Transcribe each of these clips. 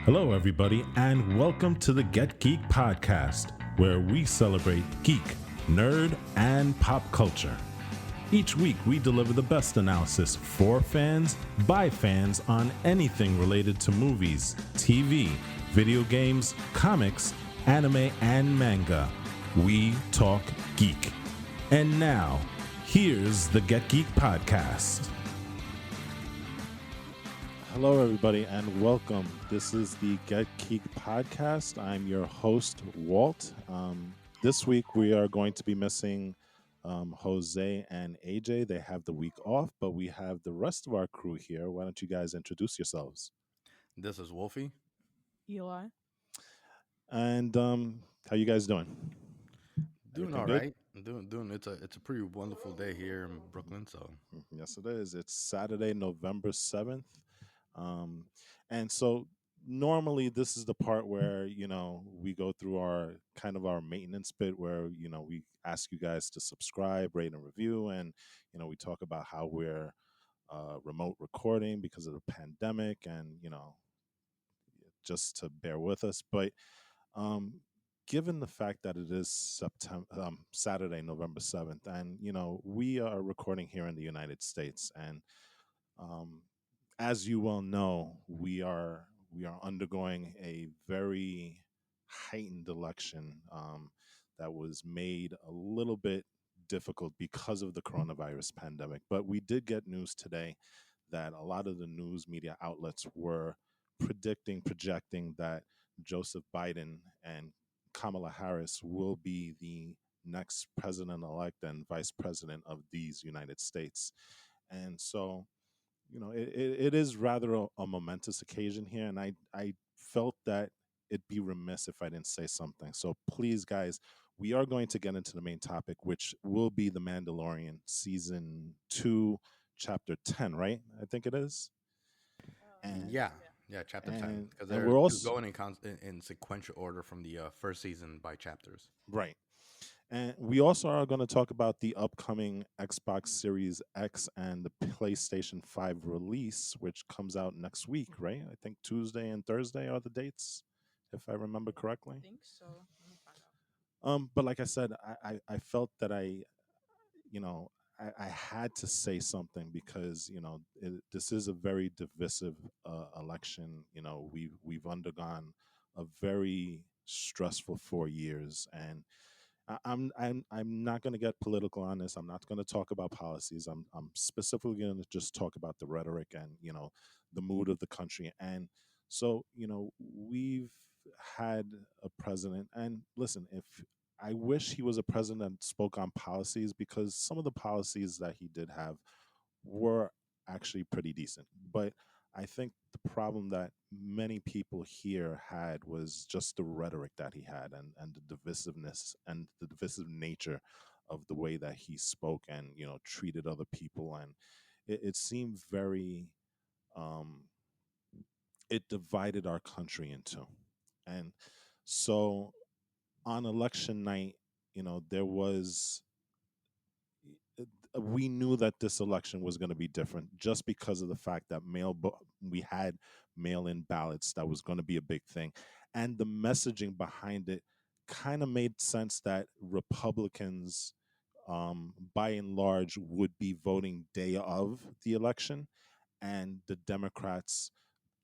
Hello, everybody, and welcome to the Get Geek podcast, where we celebrate geek, nerd, and pop culture. Each week, we deliver the best analysis for fans, by fans, on anything related to movies, TV, video games, comics, anime, and manga. We talk geek. And now, here's the Get Geek podcast. Hello, everybody, and welcome. This is the Get Geek podcast. I'm your host, Walt. This week, we are going to be missing Jose and AJ. They have the week off, but we have the rest of our crew here. Why don't you guys introduce yourselves? This is Wolfie. Eli. And how you guys doing? Doing Everything all good? right. Doing. It's a pretty wonderful day here in Brooklyn. So Yes, it is. It's Saturday, November 7th. Um, and so normally this is the part where, we go through our maintenance bit where, we ask you guys to subscribe, rate, and review. And, we talk about how we're remote recording because of the pandemic and, just to bear with us. But um, given the fact that it is Saturday, November 7th, and, we are recording here in the United States, and um, as you well know, we are undergoing a very heightened election that was made a little bit difficult because of the coronavirus pandemic. But we did get news today that a lot of the news media outlets were projecting that Joseph Biden and Kamala Harris will be the next president elect and vice president of these United States. And so it is rather a momentous occasion here, and I felt that it'd be remiss if I didn't say something. So please, guys, we are going to get into the main topic, which will be the Mandalorian season 2, chapter 10, right? I think it is. And yeah, yeah, chapter 10, and because and they're we're just also going in sequential order from the first season by chapters. right. And we also are going to talk about the upcoming Xbox Series X and the PlayStation 5 release, which comes out next week, right? I think Tuesday and Thursday are the dates, if I remember correctly. I think so. Let me find out. But like I said, I felt that you know, I had to say something because this is a very divisive election. We've undergone a very stressful 4 years, and I'm not going to get political on this. I'm not going to talk about policies. I'm specifically going to just talk about the rhetoric and the mood of the country. And so we've had a president, and listen, if I wish he was a president that spoke on policies, because some of the policies that he did have were actually pretty decent. But I think the problem that many people here had was just the rhetoric that he had, and the divisiveness and the divisive nature of the way that he spoke and treated other people. And it seemed very um, it divided our country into. And so on election night, there was we knew that this election was going to be different just because of the fact that we had mail-in ballots. That was going to be a big thing, and the messaging behind it kind of made sense that Republicans, by and large, would be voting day of the election, and the Democrats,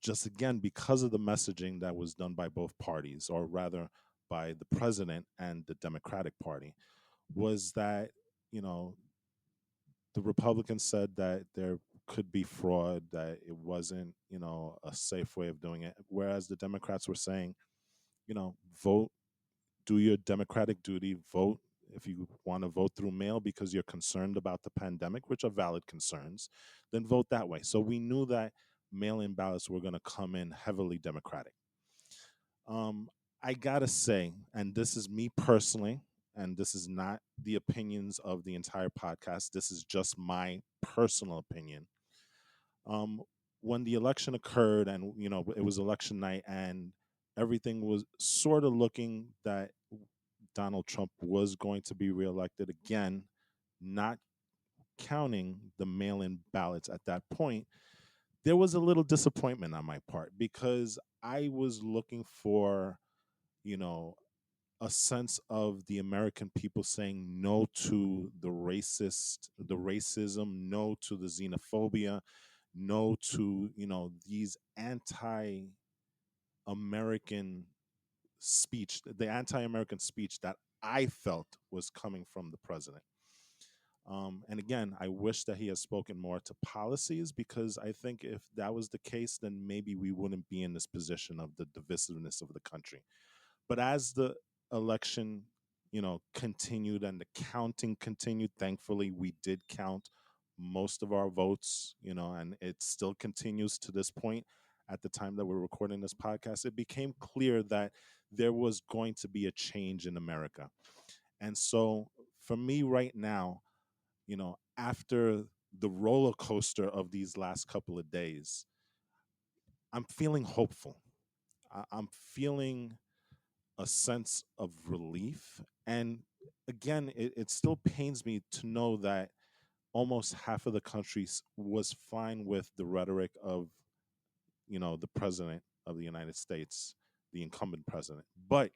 just again because of the messaging that was done by both parties, or rather by the president and the Democratic Party, was that you know the Republicans said that there could be fraud, that it wasn't, a safe way of doing it. Whereas the Democrats were saying, vote, do your democratic duty, vote if you want to vote through mail because you're concerned about the pandemic, which are valid concerns, then vote that way. So we knew that mail in ballots were going to come in heavily Democratic. I gotta say, and this is me personally, and this is not the opinions of the entire podcast. This is just my personal opinion. Um, when the election occurred, and it was election night, and everything was sort of looking that Donald Trump was going to be reelected again, not counting the mail-in ballots at that point. there was a little disappointment on my part because I was looking for, you know, a sense of the American people saying no to the racism, no to the xenophobia, no to, these American the anti-American speech that I felt was coming from the president. And again, I wish that he had spoken more to policies because I think if that was the case, then maybe we wouldn't be in this position of the divisiveness of the country. But as the election, continued and the counting continued, thankfully, we did count most of our votes, and it still continues to this point. At the time that we're recording this podcast, it became clear that there was going to be a change in America. And so for me right now, after the roller coaster of these last couple of days, I'm feeling hopeful. I'm feeling a sense of relief. And again, it still pains me to know that almost half of the country was fine with the rhetoric of, the president of the United States, the incumbent president. But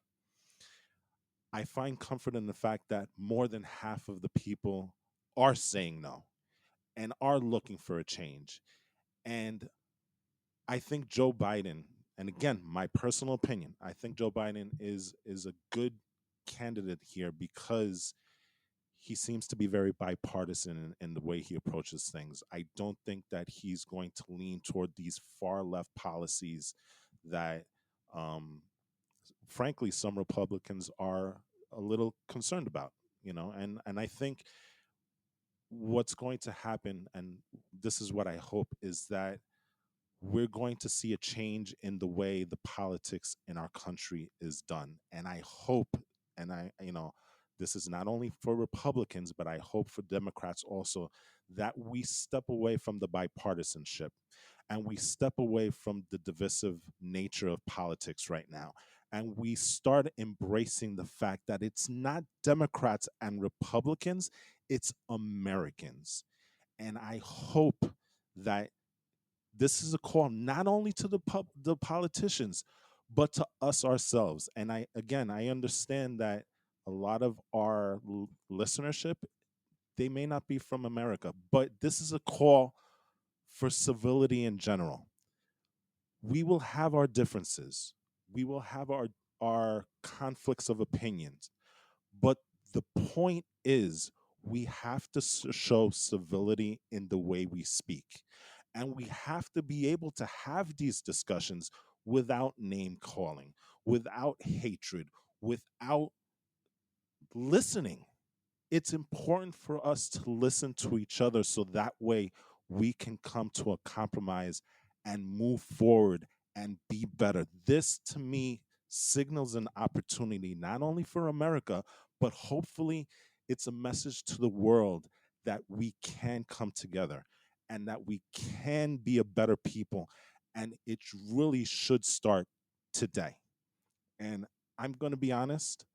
I find comfort in the fact that more than half of the people are saying no and are looking for a change. And I think Joe Biden, and again, my personal opinion, I think Joe Biden is a good candidate here because he seems to be very bipartisan in the way he approaches things. I don't think that he's going to lean toward these far left policies that, um, frankly, some Republicans are a little concerned about. And I think what's going to happen, and this is what I hope, is that we're going to see a change in the way the politics in our country is done. And I hope, and this is not only for Republicans, but I hope for Democrats also, that we step away from the bipartisanship and we step away from the divisive nature of politics right now. And we start embracing the fact that it's not Democrats and Republicans, it's Americans. And I hope that this is a call not only to the politicians, but to us ourselves. And I understand that a lot of our listenership, they may not be from America, but this is a call for civility in general. We will have our differences. We will have our conflicts of opinions. But the point is, we have to show civility in the way we speak. And we have to be able to have these discussions without name calling, without hatred, without listening. It's important for us to listen to each other so that way we can come to a compromise and move forward and be better. This to me signals an opportunity not only for America, but hopefully it's a message to the world that we can come together and that we can be a better people. And it really should start today. And I'm going to be honest,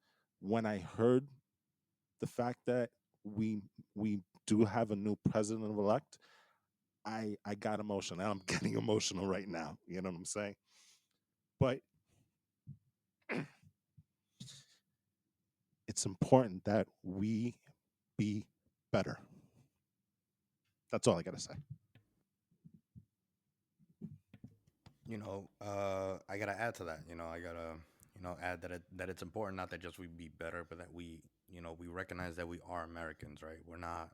when I heard the fact that we we do have a new president elect, I got emotional. And I'm getting emotional right now. You know what I'm saying? But it's important that we be better. That's all I gotta say. I gotta add to that. I gotta, add that it's important not that just we be better, but that we recognize that we are Americans, right? We're not,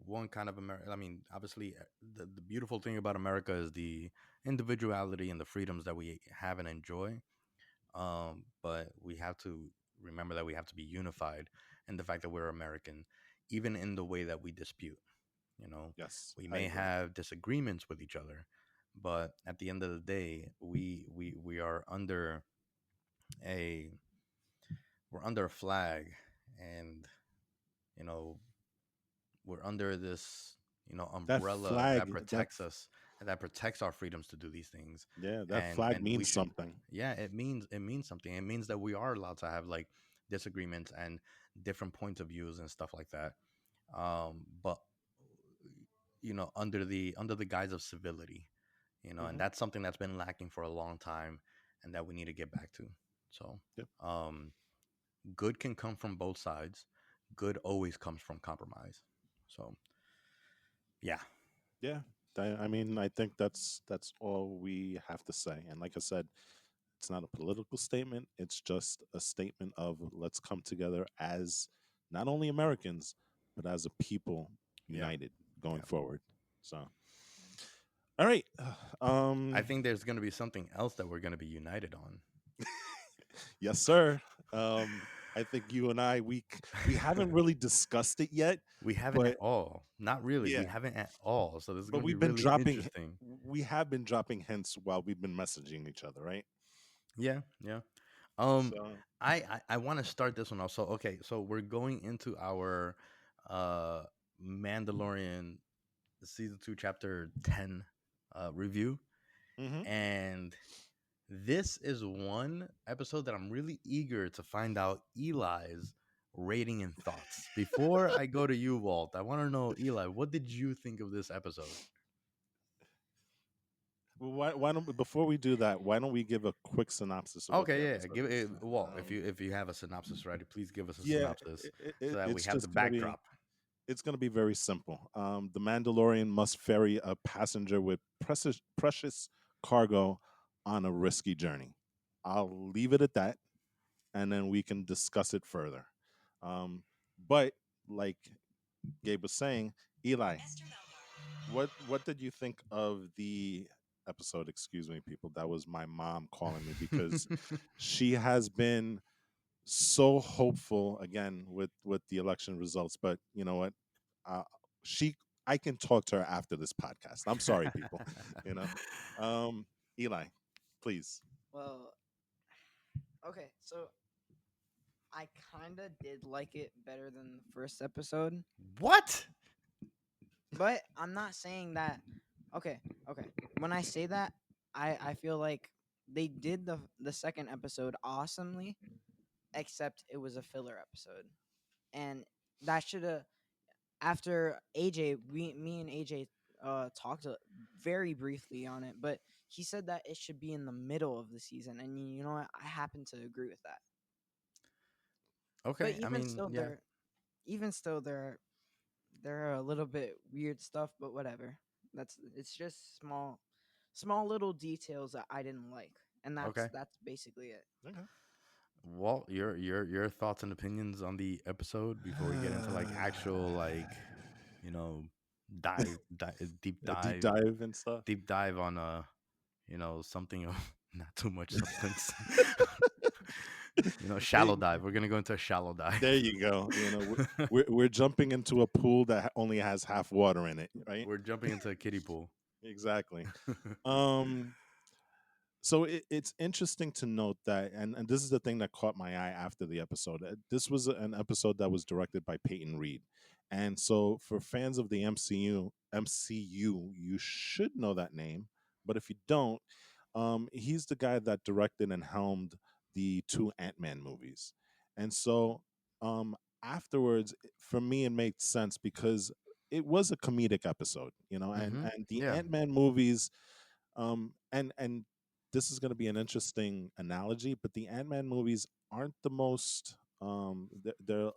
one kind of America. I mean, obviously, the beautiful thing about America is the individuality and the freedoms that we have and enjoy. But we have to remember that we have to be unified in the fact that we're American, even in the way that we dispute. You know, Yes, we I may agree. have disagreements with each other, but at the end of the day, we are under a we're under a flag, and you know we're under this That umbrella that flag, protects us and that protects our freedoms to do these things, that and flag we means should, something. yeah, it means something. It means that we are allowed to have like disagreements and different points of views and stuff like that, but under the guise of civility. and Hmm. that's something that's been lacking for a long time, and that we need to get back to. So, Yep. um, good can come from both sides. Good always comes from compromise. So, yeah, Yeah. I mean, I think that's all we have to say. And like I said, it's not a political statement. It's just a statement of let's come together as not only Americans, but as a people yeah, united going yeah. forward. So, all right. I Um, think there's going to be something else that we're going to be united on. yes, sir. I think you and I we haven't really discussed it yet, We haven't at but all. Not really. We yeah, haven't at all. So this is but going to be we've been really dropping interesting. we have been dropping hints while we've been messaging each other, right? Yeah, yeah. Um, So, I want to start this one off. So okay, so we're going into our uh Mandalorian season 2 chapter 10 review, hmm and this is one episode that I'm really eager to find out Eli's rating and thoughts. Before I go to you, Walt, I want to know, Eli, what did you think of this episode? why don't before we do that, why don't we give a quick synopsis of what the Okay, yeah, episode give it, is? Walt. If you have a synopsis ready, please give us a Yeah, synopsis so that we it's have the just gonna be backdrop. it's gonna be very simple. The Mandalorian must ferry a passenger with precious cargo on a risky journey. I'll leave it at that, and then we can discuss it further. Um, but like Gabe was saying, Eli, what did you think of the episode? Excuse me, people. That was my mom calling me because she has been so hopeful again with the election results. But you know what? Uh, she I can talk to her after this podcast. I'm sorry, people. You know, um, Eli, please. Well, okay, so I kind of did like it better than the first episode, What? but I'm not saying that. Okay, okay. When I say that, I feel like they did the second episode awesomely, except it was a filler episode, and that should have after AJ we me and AJ talked very briefly on it, but he said that it should be in the middle of the season, and you know what? I happen to agree with that. But Okay, I mean, yeah. even still, there are a little bit weird stuff, but whatever. It's just small little details that I didn't like, and Okay. that's basically it. Okay. Walt, your thoughts and opinions on the episode before we get into like actual like you know deep A deep dive dive and stuff. on something of not too much substance. Hey, Shallow dive. We're gonna go into a shallow dive. there you go. You know, we're jumping into a pool that only has half water in it, right? We're jumping into a kiddie pool. Exactly. Um, so it's interesting to note that, and this is the thing that caught my eye after the episode. This was an episode that was directed by Peyton Reed, and so for fans of the MCU, you should know that name. But if you don't, he's the guy that directed and helmed the two Ant-Man movies, and so afterwards, for me, it made sense because it was a comedic episode, you know, and Mm-hmm. and the Yeah. Ant-Man movies and this is going to be an interesting analogy, but the Ant-Man movies aren't the most they're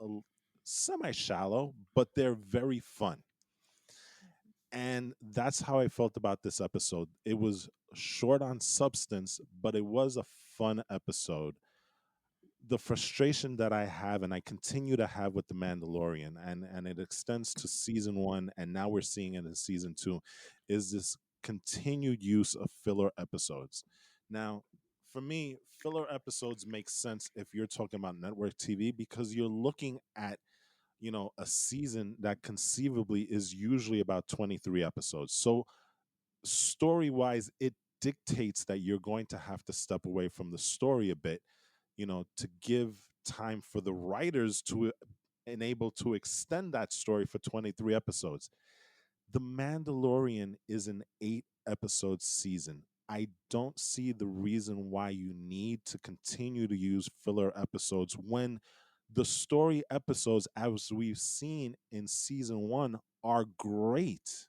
semi shallow, but they're very fun. And that's how I felt about this episode. It was short on substance, but it was a fun episode. The frustration that I have and I continue to have with the Mandalorian, and it extends to season 1 and now we're seeing it in season 2, is this continued use of filler episodes. Now, for me, filler episodes make sense if you're talking about network TV because you're looking at, you know, a season that conceivably is usually about 23 episodes. So story wise, it dictates that you're going to have to step away from the story a bit, you know, to give time for the writers to enable to extend that story for 23 episodes. The Mandalorian is an 8 episode season. I don't see the reason why you need to continue to use filler episodes when the story episodes, as we've seen in season 1, are great.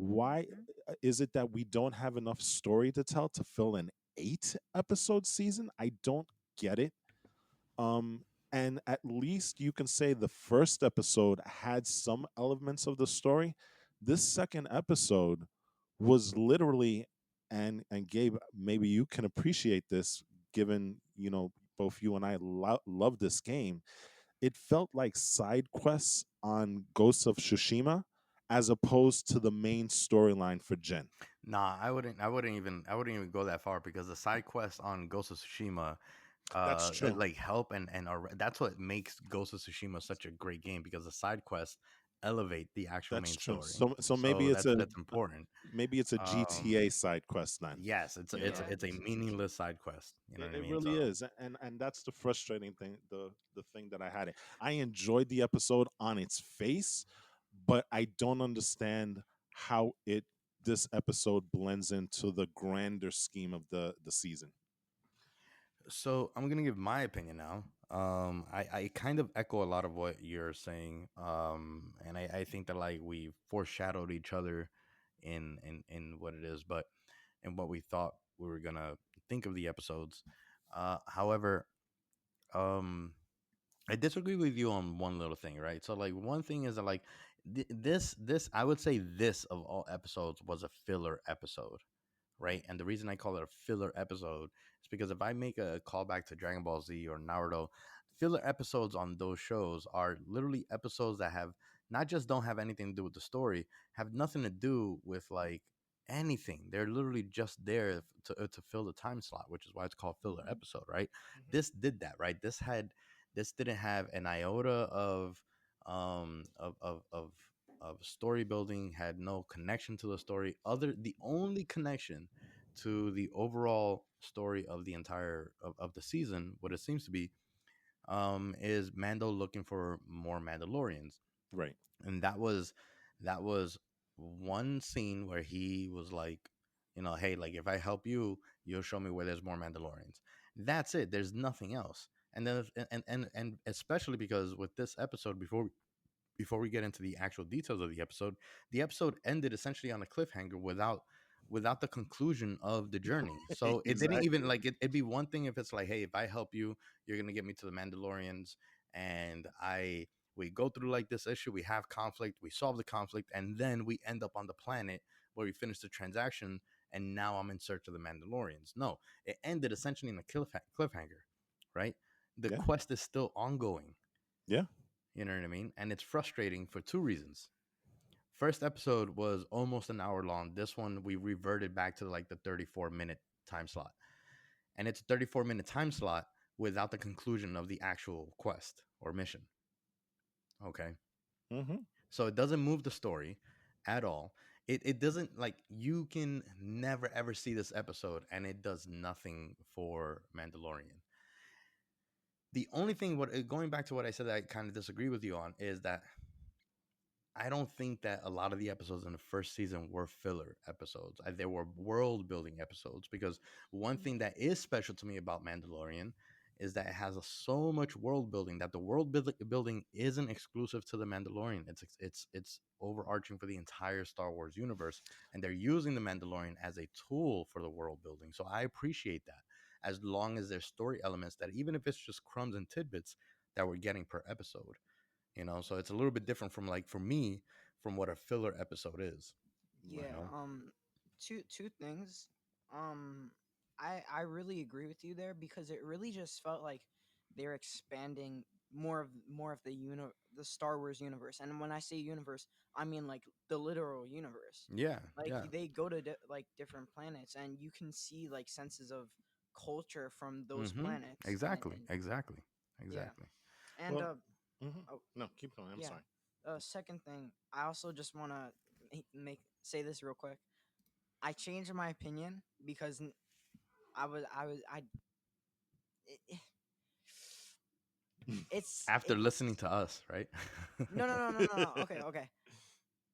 Why Mhm. is it that we don't have enough story to tell to fill an 8 episode season? I don't get it. Um, and at least you can say the first episode had some elements of the story. This second episode was literally, and Gabe, maybe you can appreciate this, given both you and I love this game. It felt like side quests on Ghosts of Tsushima as opposed to the main storyline for Jin. Nah, I wouldn't even go that far because the side quests on Ghost of Tsushima, That's true. like help and that's what makes Ghost of Tsushima such a great game because the side quests elevate the actual That's main true. story. So maybe So it's that's important. a Um, GTA side quest then. yes, it's a, You it's a, know, Yeah. it's a meaningless side quest. You know what I it mean? really So is, and that's the frustrating thing. The thing that I had it. I enjoyed the episode on its face, but I don't understand how it this episode blends into the grander scheme of the season. I'm gonna give my opinion now. I kind of echo a lot of what you're saying. And I think that like we foreshadowed each other in what it is, but and what we thought we were gonna think of the episodes. However, um, I disagree with you on one little thing, right? So like one thing is that like this I would say this of all episodes was a filler episode, right? And the reason I call it a filler episode is because if I make a callback to Dragon Ball Z or Naruto, filler episodes on those shows are literally episodes that have not just don't have anything to do with the story, have nothing to do with like anything. They're literally just there to fill the time slot, which is why it's called filler Hmm. episode, right? Hmm. This did that, right? This didn't have an iota um of of of of story building, had no connection to the story. The only connection to the overall story of the entire of the season, what it seems to be, is Mando looking for more Mandalorians. Right. And that was one scene where he was like, hey, like if I help you, you'll show me where there's more Mandalorians. That's it. There's nothing else. And then and especially because with this episode, before we get into the actual details of the episode ended essentially on a cliffhanger without the conclusion of the journey. So it didn't even Exactly. like it'd be one thing if it's like, hey, if I help you, you're gonna get me to the Mandalorians, and we go through like this issue, we have conflict, we solve the conflict, and then we end up on the planet where we finish the transaction, and now I'm in search of the Mandalorians. No, it ended essentially in a cliffhanger, right? The Yeah. quest is still ongoing. Yeah. You know what I mean? And it's frustrating for two reasons. First episode was almost an hour long. This one we reverted back to like the 34-minute time slot. And it's a 34-minute time slot without the conclusion of the actual quest or mission. Okay. Hmm. So it doesn't move the story at all. It doesn't like you can never ever see this episode and it does nothing for Mandalorian. The only thing what going back to what I said that I kind of disagree with you on is that I don't think that a lot of the episodes in the first season were filler episodes. They were world building episodes because one thing that is special to me about Mandalorian is that it has so much world building that the building isn't exclusive to the Mandalorian. It's overarching for the entire Star Wars universe, and they're using the Mandalorian as a tool for the world building. So I appreciate that, as long as there's story elements that even if it's just crumbs and tidbits that we're getting per episode. So it's a little bit different from like for me from what a filler episode is. Right. you Yeah. know Two things. Um, I really agree with you there because it really just felt like they're expanding more of the Star Wars universe. And when I say universe, I mean like the literal universe. yeah, Like yeah. they go to like different planets, and you can see like senses of culture from those Mm-hmm. planets. Exactly, And exactly, yeah, exactly. and Well. Hmm. oh, No, keep going. I'm yeah. sorry. Second thing, I also just want to make say this real quick. I changed my opinion because I was I it, After listening it's to us, right? no. Okay, okay.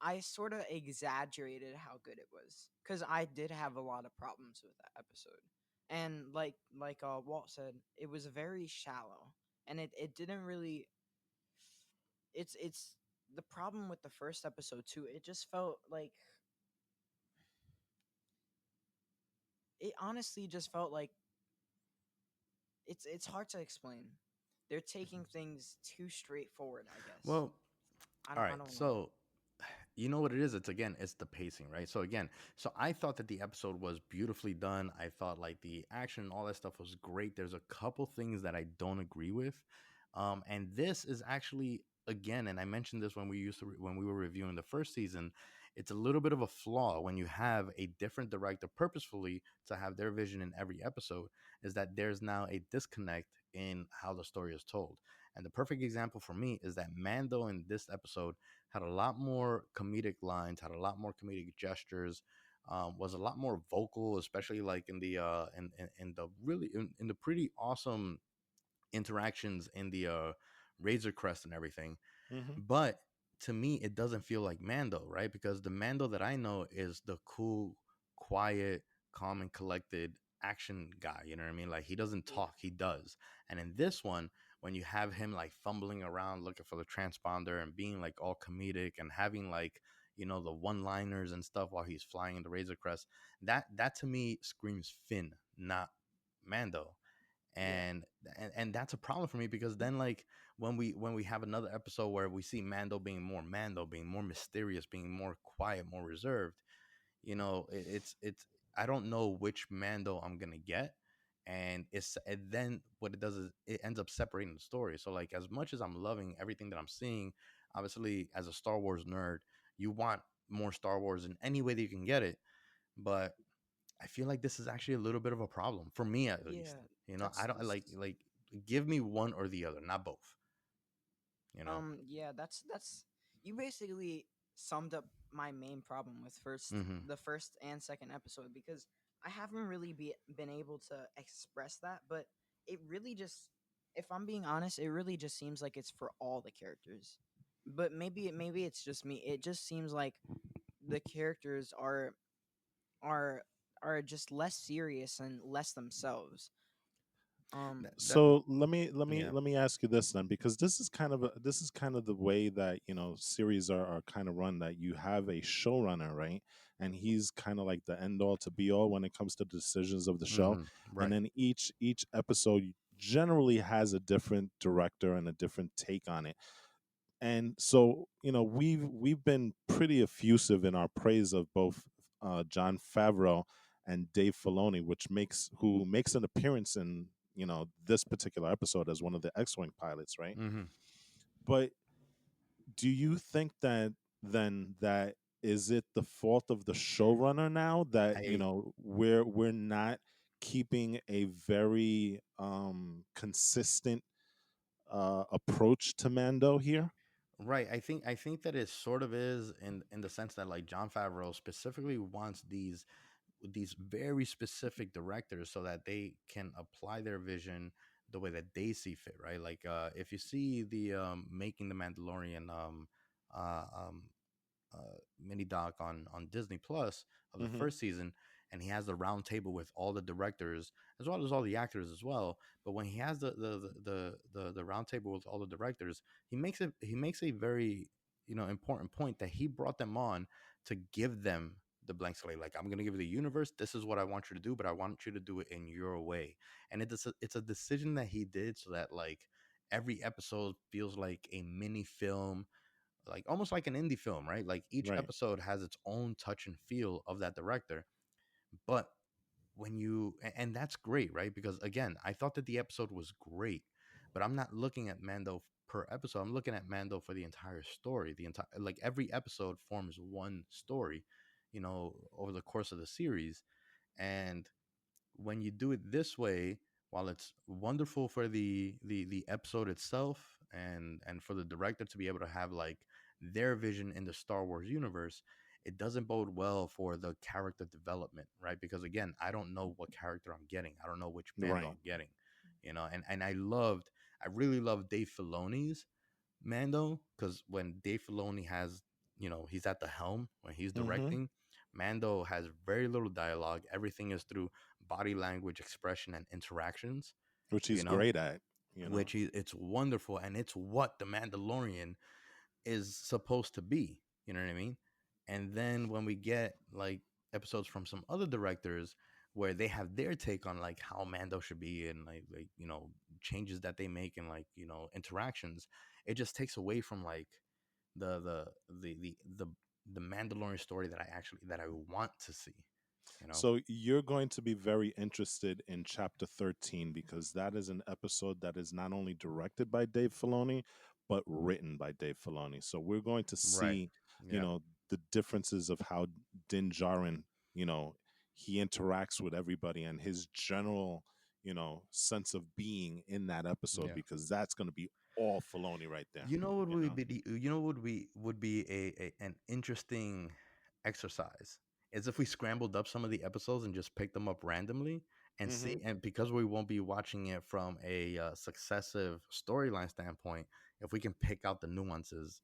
I sort of exaggerated how good it was because I did have a lot of problems with that episode, and like Walt said, it was very shallow, and it didn't really. It's the problem with the first episode too. It just felt like it honestly just felt like it's hard to explain. They're taking things too straightforward, I guess. Well, I all don't I right. don't know. So you know what it is? It's again, it's the pacing, right? So again, so I thought that the episode was beautifully done. I thought like the action and all that stuff was great. There's a couple things that I don't agree with. And this is actually again, and I mentioned this when we when we were reviewing the first season. It's a little bit of a flaw when you have a different director purposefully to have their vision in every episode, is that there's now a disconnect in how the story is told. And the perfect example for me is that Mando in this episode had a lot more comedic lines, had a lot more comedic gestures, was a lot more vocal, especially like in the in the really in the pretty awesome interactions in the Razor Crest and everything. Hmm. But to me, it doesn't feel like Mando, right? Because the Mando that I know is the cool, quiet, calm, and collected action guy. You know what I mean? Like he doesn't Yeah. talk, he does. And in this one, when you have him like fumbling around looking for the transponder and being like all comedic and having like the one-liners and stuff while he's flying in the Razor Crest, that to me screams Finn, not Mando. Yeah. And that's a problem for me because then like when we have another episode where we see Mando, being more mysterious, being more quiet, more reserved, it's I don't know which Mando I'm gonna get. And then what it does is it ends up separating the story. So like as much as I'm loving everything that I'm seeing, obviously as a Star Wars nerd, you want more Star Wars in any way that you can get it. But I feel like this is actually a little bit of a problem for me, at least. Yeah. I don't That's like give me one or the other, not both. You know. yeah, that's you basically summed up my main problem with Mm-hmm. the first and second episode, because I haven't really been able to express that, but it really just, if I'm being honest, it really just seems like it's for all the characters. But maybe it's just me. It just seems like the characters are are just less serious and less themselves. That So yeah. let me ask you this then, because this is kind of the way that series are kind of run, that you have a showrunner, right? And he's kind of like the end all to be all when it comes to decisions of the show. Mm-hmm. And Right. then each episode generally has a different director and a different take on it. And so we've been pretty effusive in our praise of both John Favreau and Dave Filoni, who makes an appearance in this particular episode as one of the X-wing pilots, right? Mm-hmm. But do you think that then that is it the fault of the showrunner now that I we're not keeping a very consistent approach to Mando here? Right. I think that it sort of is in the sense that like John Favreau specifically wants these very specific directors so that they can apply their vision the way that they see fit, right? Like if you see the making the Mandalorian um mini doc on Disney Plus of the Hmm. first season, and he has the round table with all the directors as well as all the actors as well. But when he has the round table with all the directors, he makes a very important point that he brought them on to give them the blank slate. Like, I'm gonna give you the universe. This is what I want you to do, but I want you to do it in your way. And it's a decision that he did so that like every episode feels like a mini film, like almost like an indie film, right? Like each Right. episode has its own touch and feel of that director. But and that's great, right? Because again, I thought that the episode was great, but I'm not looking at Mando per episode. I'm looking at Mando for the entire story. The entire, like every episode forms one story, over the course of the series. And when you do it this way, while it's wonderful for the episode itself and for the director to be able to have like their vision in the Star Wars universe, it doesn't bode well for the character development, right? Because again, I don't know what character I'm getting. I don't know which Mando Right. I'm getting, and I really loved Dave Filoni's Mando, because when Dave Filoni has, he's at the helm when he's Hmm. directing, Mando has very little dialogue. Everything is through body language, expression, and interactions. Which You he's know, great at, you know. it's wonderful, and it's what the Mandalorian is supposed to be. You know what I mean? And then when we get like episodes from some other directors where they have their take on like how Mando should be, and like changes that they make, and like interactions. It just takes away from like the the the the the, the Mandalorian story that I want to see. You know, So you're going to be very interested in chapter 13 because that is an episode that is not only directed by Dave Filoni but written by Dave Filoni. So we're going to right? see, you Yeah, know, the differences of how Din Djarin, you know, he interacts with everybody and his general, sense of being in that episode yeah. because that's going to be all Filoni right there, You know what you would know. be? You know what would be an interesting exercise is if we scrambled up some of the episodes and just picked them up randomly and see. Mhm. And because we won't be watching it from a successive storyline standpoint, if we can pick out the nuances,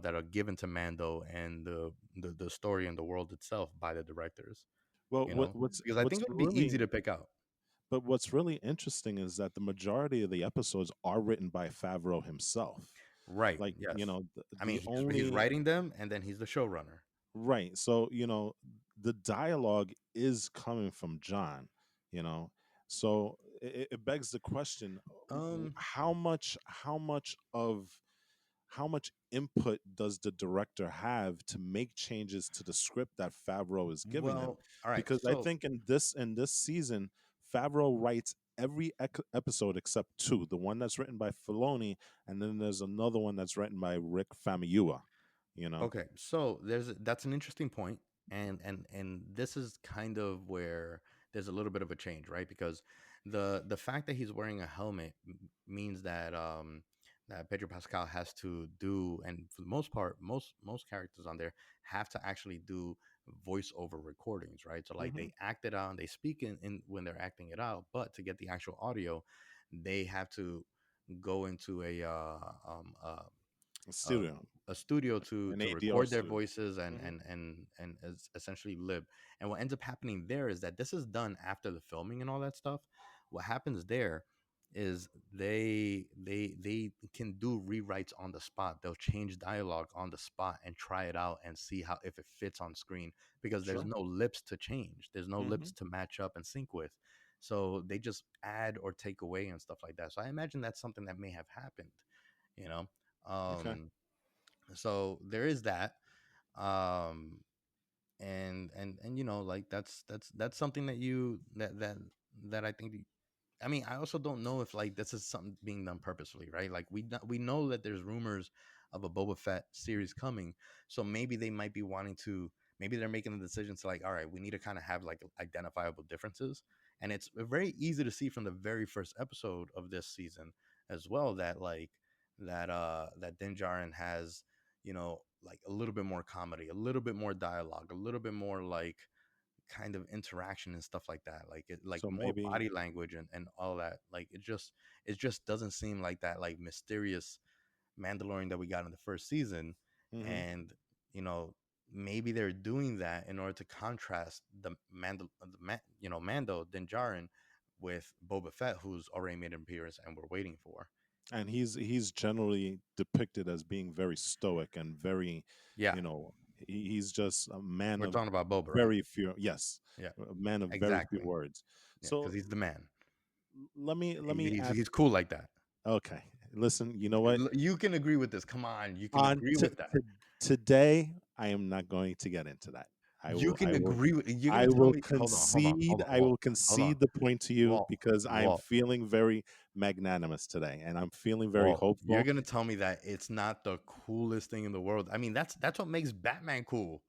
that are given to Mando and the story and the world itself by the directors, Well, because I think it would be easy to pick out. what's really interesting is that the majority of the episodes are written by Favreau himself. Right? Like, Yes. I mean, the he's only writing them, and then he's the showrunner. right. So, the dialogue is coming from John, you know. So it begs the question, Um. how much input does the director have to make changes to the script that Favreau is giving him? Well, all right. Because I So think in this season, Favreau writes every episode except two. The one that's written by Filoni, and then there's another one that's written by Rick Famuyiwa. You know. okay, so that's an interesting point, and this is kind of where there's a little bit of a change, right? Because the fact that he's wearing a helmet means that that Pedro Pascal has to do, and for the most part, most characters on there have to actually do voiceover recordings, right? So like Hmm. they act it out and they speak in when they're acting it out, but to get the actual audio, they have to go into Studio, a studio to an to ADR record their studio. voices and Hmm. essentially live. And what ends up happening there is that this is done after the filming and all that stuff. What happens there is they can do rewrites on the spot. They'll change dialogue on the spot and try it out and see how if it fits on screen, because there's Sure. no lips to change. There's no Hmm. lips to match up and sync with. So they just add or take away and stuff like that. So I imagine that's something that may have happened, you know. Okay. Um so there is that. um and like that's something that you that I think. I mean, I also don't know if like this is something being done purposefully, right? Like we know that there's rumors of a Boba Fett series coming, so maybe they might be wanting to. Maybe they're making the decision to like, all right, we need to kind of have like identifiable differences, and it's very easy to see from the very first episode of this season as well that like that Din Djarin has, like a little bit more comedy, a little bit more dialogue, a little bit more like kind of interaction and stuff like that, like So more maybe. body language and all that. Like it just doesn't seem like that like mysterious Mandalorian that we got in the first season. Hmm. And you know maybe they're doing that in order to contrast Mando Din Djarin with Boba Fett, who's already made an appearance and we're waiting for. And he's generally depicted as being very stoic and very, Yeah, you know, he's just a man we're of talking about Boba, right? very few. Yes, Yeah, a man of very few exactly. words. Yeah, because So he's the man. let me He's ask. he's cool like that. Okay, listen. You know what? You can agree with this. Come on, you can On agree with that. today, I am not going to get into that. I You will. can I will. agree with. You're gonna I tell will me. Hold on, hold on, hold concede. on, I Walt. will Hold on, concede the point to you Walt, because I'm Walt, feeling very magnanimous today, and I'm feeling very Walt. You're hopeful. gonna tell me that it's not the coolest thing in the world. I mean, that's what makes Batman cool.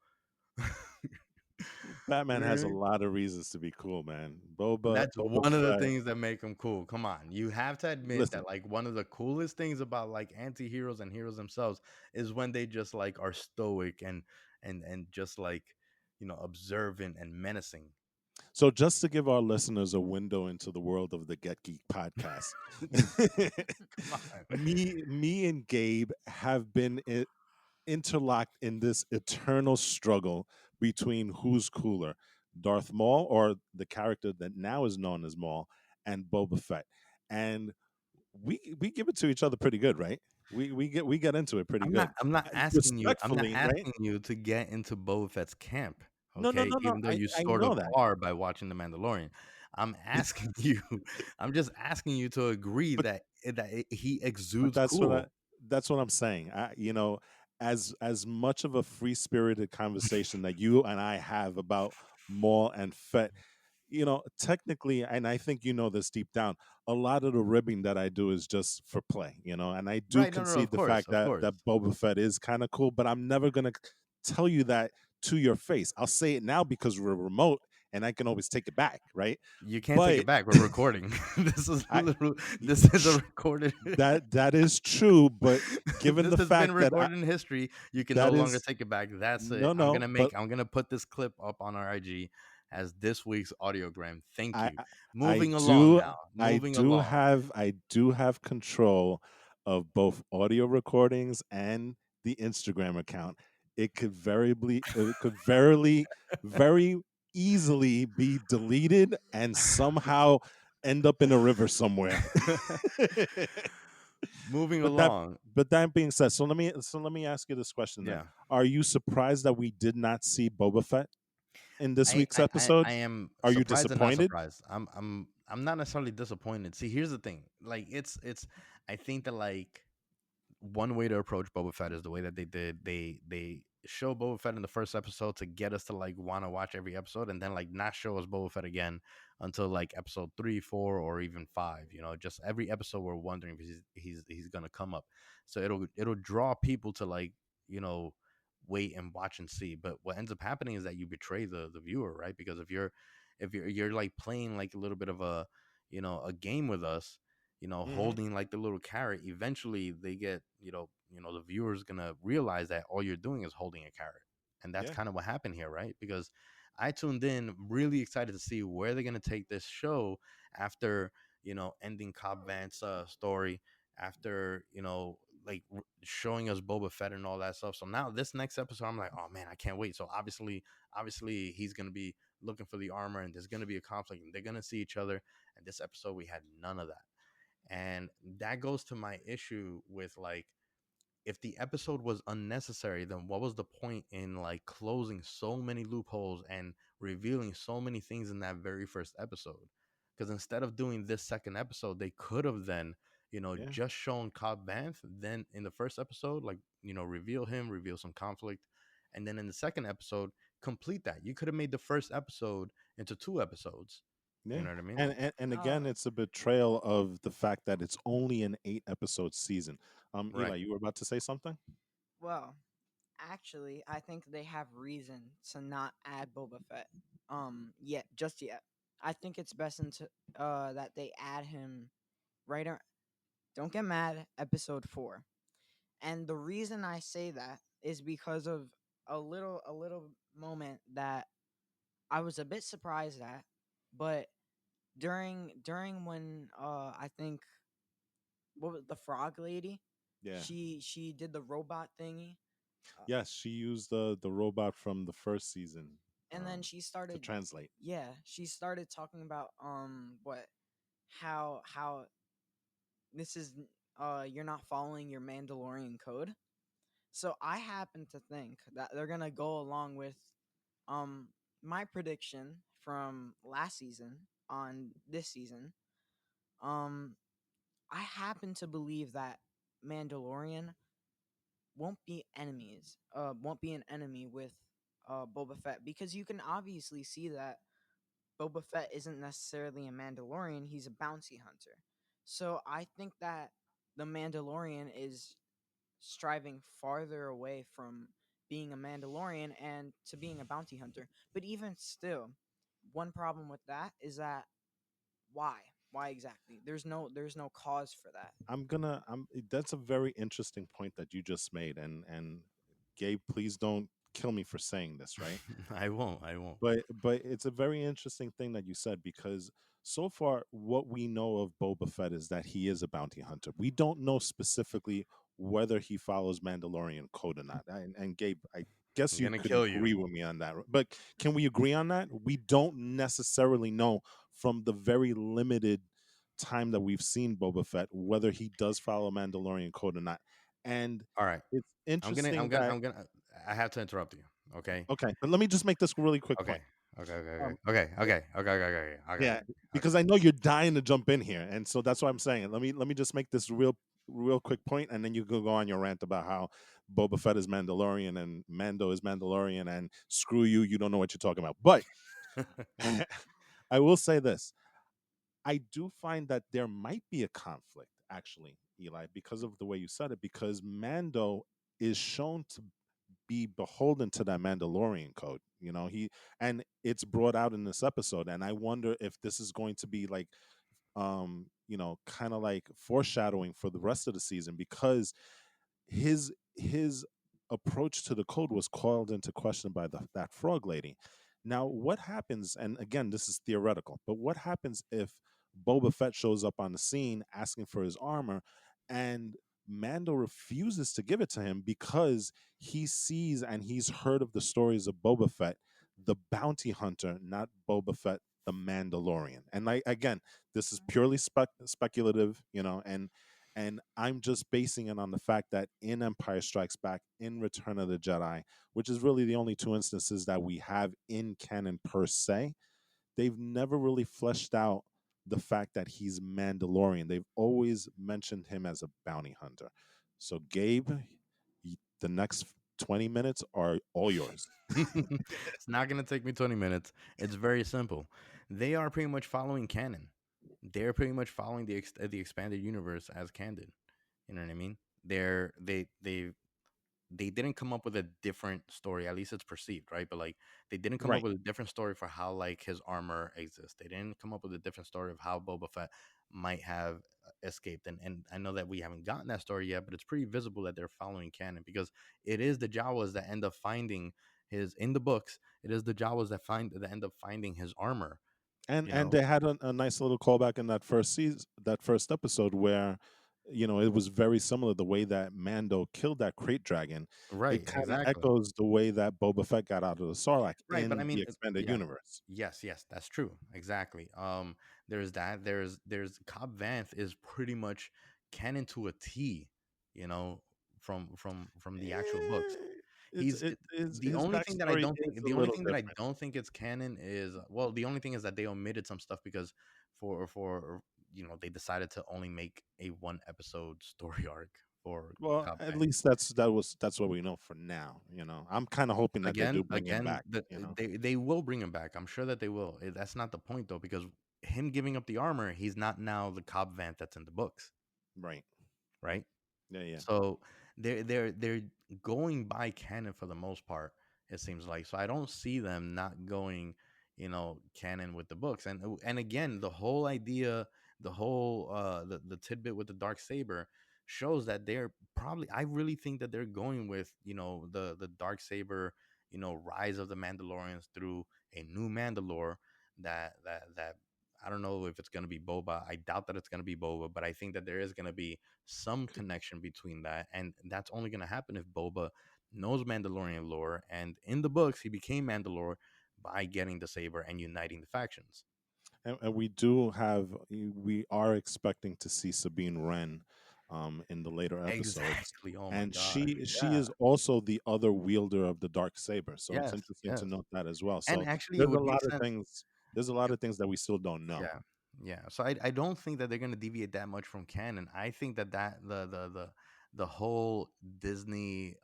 Batman You know what has I a mean? lot of reasons to be cool, man. That's Boba one of the Fett. things that make him cool. Come on, you have to admit Listen, that like one of the coolest things about like anti-heroes and heroes themselves is when they just like are stoic and just like observant and menacing. so just to give our listeners a window into the world of the Get Geek podcast, Come on. me and Gabe have been interlocked in this eternal struggle between who's cooler, Darth Maul or the character that now is known as Maul, and Boba Fett. And we give it to each other pretty good, right? We get into it pretty I'm good. not I'm not asking you I'm not Respectfully, right? asking you to get into Boba Fett's camp. No, no, Okay, no, no. even though I you I sort know of that, are by watching The Mandalorian. I'm asking you, I'm just asking you to agree but that he but exudes cool. that's what I'm saying. As much of a free spirited conversation that you and I have about Maul and Fett, technically, and I think you know this deep down, a lot of the ribbing that I do is just for play, and I do Right? No, no, no, concede of the course, fact of that course. Boba Fett is kind of cool, but I'm never gonna tell you that to your face. I'll say it now because we're remote and I can always take it back, right? You can't take it But back. We're recording. This is I literally y- this is a tr- recorded. that is true, but given This the has been fact that recorded in history. You can no that longer is take it back. That's it. no, no, but I'm gonna put this clip up on our IG as this week's audiogram. Thank I you. I Moving along do now. Moving along. I do have control of both audio recordings and the Instagram account. It could very easily be deleted and somehow end up in a river somewhere. Moving but that along. but that being said, so let me ask you this question then. Yeah. Are you surprised that we did not see Boba Fett in this week's I episode? am Are you surprised and not disappointed? surprised. I'm not necessarily disappointed. See, here's the thing. Like it's I think that like one way to approach Boba Fett is the way that they did. They show Boba Fett in the first episode to get us to like want to watch every episode, and then like not show us Boba Fett again until like episode 3, 4, or even 5. Just every episode we're wondering if he's gonna come up. So it'll draw people to like you know wait and watch and see. But what ends up happening is that you betray the viewer, right? Because if you're like playing like a little bit of a game with us, Hmm. holding like the little carrot, eventually they get, the viewer's gonna realize that all you're doing is holding a carrot. And that's Yeah, kind of what happened here, right? Because I tuned in really excited to see where they're gonna take this show after, ending Cobb Vance's story, after, showing us Boba Fett and all that stuff. So now this next episode, I'm like, oh man, I can't wait. So obviously he's gonna be looking for the armor and there's gonna be a conflict and they're gonna see each other. And this episode we had none of that. And that goes to my issue with like, if the episode was unnecessary, then what was the point in like closing so many loopholes and revealing so many things in that very first episode? Because instead of doing this second episode, they could have then, yeah, just shown Cobb Vanth. Then in the first episode, like, reveal him, reveal some conflict. And then in the second episode, complete that. You could have made the first episode into 2 episodes. You yeah. know what I mean? And again, Uh, it's a betrayal of the fact that it's only an 8 episode season. Right. Eli, you were about to say something? Well, actually, I think they have reason to not add Boba Fett. Yet, just yet. I think it's best that they add him right. Don't get mad. Episode 4. And the reason I say that is because of a little moment that I was a bit surprised at, but during when I think what was the frog lady, Yeah. she did the robot thingy, uh, Yes, she used the robot from the first season and then to translate. she started talking about what how this is you're not following your Mandalorian code. So I happen to think that they're gonna go along with um my prediction from last season on this season. Um, I happen to believe that Mandalorian won't be an enemy with Boba Fett, because you can obviously see that Boba Fett isn't necessarily a Mandalorian, he's a bounty hunter. So I think that the Mandalorian is striving farther away from being a Mandalorian and to being a bounty hunter. But even still, one problem with that is that why? Why exactly? There's no cause for that. I'm That's a very interesting point that you just made, and Gabe, please don't kill me for saying this, right? I won't. I won't. But it's a very interesting thing that you said, because so far what we know of Boba Fett is that he is a bounty hunter. We don't know specifically whether he follows Mandalorian code or not. And Gabe, I guess I'm you gonna could kill you. agree with me on that. But can we agree on that? We don't necessarily know from the very limited time that we've seen Boba Fett whether he does follow Mandalorian code or not. And All right. it's I'm gonna. I'm interesting gonna. that I'm gonna. I have to interrupt you. Okay. Okay, but let me just make this really quick Okay. point. Okay. Okay. Um, Okay. Okay. Okay. Okay. Okay. Okay. Okay. yeah, Okay. because I know you're dying to jump in here, and so that's why I'm saying it. Let me just make this real quick point, and then you can go on your rant about how Boba Fett is Mandalorian and Mando is Mandalorian, and screw you, you don't know what you're talking about. But I will say this: I do find that there might be a conflict, actually, Eli, because of the way you said it, because Mando is shown to be beholden to that Mandalorian code. And it's brought out in this episode. And I wonder if this is going to be like, kind of like foreshadowing for the rest of the season, because his approach to the code was called into question by that frog lady. Now, what happens? And again, this is theoretical, but what happens if Boba Fett shows up on the scene asking for his armor, and Mando refuses to give it to him because he sees and he's heard of the stories of Boba Fett, the bounty hunter, not Boba Fett, the Mandalorian. And like again, this is purely speculative, and I'm just basing it on the fact that in Empire Strikes Back, in Return of the Jedi, which is really the only two instances that we have in canon per se, they've never really fleshed out the fact that he's Mandalorian. They've always mentioned him as a bounty hunter. So, Gabe, the next 20 minutes are all yours. It's not gonna take me 20 minutes. It's very simple. They are pretty much following canon. They're pretty much following the expanded universe as canon. You know what I mean? They didn't come up with a different story. At least it's perceived, right? But like they didn't come up Right. with a different story for how like his armor exists. They didn't come up with a different story of how Boba Fett might have escaped. And I know that we haven't gotten that story yet, but it's pretty visible that they're following canon because it is the Jawas that end up finding his in the books. It is the Jawas that end up finding his armor. and You and know, they had a nice little callback in that first season, that first episode, where it was very similar the way that Mando killed that crate dragon. It right? kind of Exactly. echoes the way that Boba Fett got out of the Sarlacc Right, but I in the mean, expanded yeah, universe. yes, yes, that's true. Exactly. There's that. There's Cobb Vanth is pretty much canon to a T. You know, from the actual books. It's He's it is the his only thing that I backstory don't is think. a The only little thing that I different. don't think it's canon is well, the only thing is that they omitted some stuff because for they decided to only make a one episode story arc for Well, Cobb at Vanth. least that's what we know for now. I'm kind of hoping that they do bring him Again, back. that they will bring him back. I'm sure that they will. That's not the point though, because him giving up the armor, he's not now the Cobb Vanth that's in the books, Right. right? Yeah. Yeah. So they're going by canon for the most part. It seems like so. I don't see them not going, canon with the books. And again, the whole idea, the whole the tidbit with the dark saber shows that they're probably. I really think that they're going with the dark saber, rise of the Mandalorians through a new Mandalore that. I don't know if it's going to be Boba. I doubt that it's going to be Boba, but I think that there is going to be some connection between that, and that's only going to happen if Boba knows Mandalorian lore, and in the books he became Mandalore by getting the saber and uniting the factions. And we are expecting to see Sabine Wren in the later episodes, Exactly. Oh my and gosh. she Yeah. is also the other wielder of the dark saber. So it's Yes. interesting to Yes. note that as well. And So actually, it there's a would lot make of sense. things. There's a lot of things that we still don't know. Yeah. Yeah. So I don't think that they're going to deviate that much from canon. I think that the whole Disney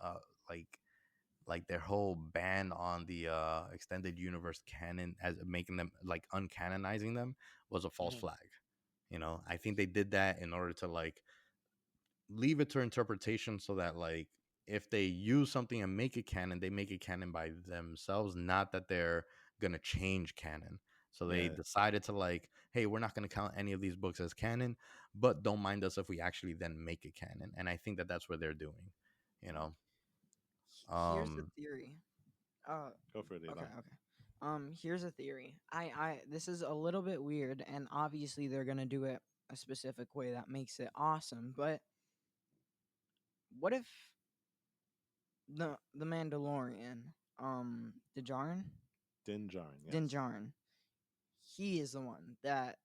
like their whole ban on the extended universe canon as making them like uncanonizing them was a false Mhm. flag. I think they did that in order to like leave it to interpretation so that like if they use something and make it canon, they make it canon by themselves, not that they're gonna change canon. So they Yeah. decided to like, hey, we're not gonna count any of these books as canon, but don't mind us if we actually then make it canon. And I think that that's what they're doing. You know, Here's the um, theory. Uh, Go for it, Eli. okay. Here's a theory. This is a little bit weird, and obviously they're gonna do it a specific way that makes it awesome. But what if the Mandalorian, Djarin, Din Djarin, Din yes. Djarin, he is the one that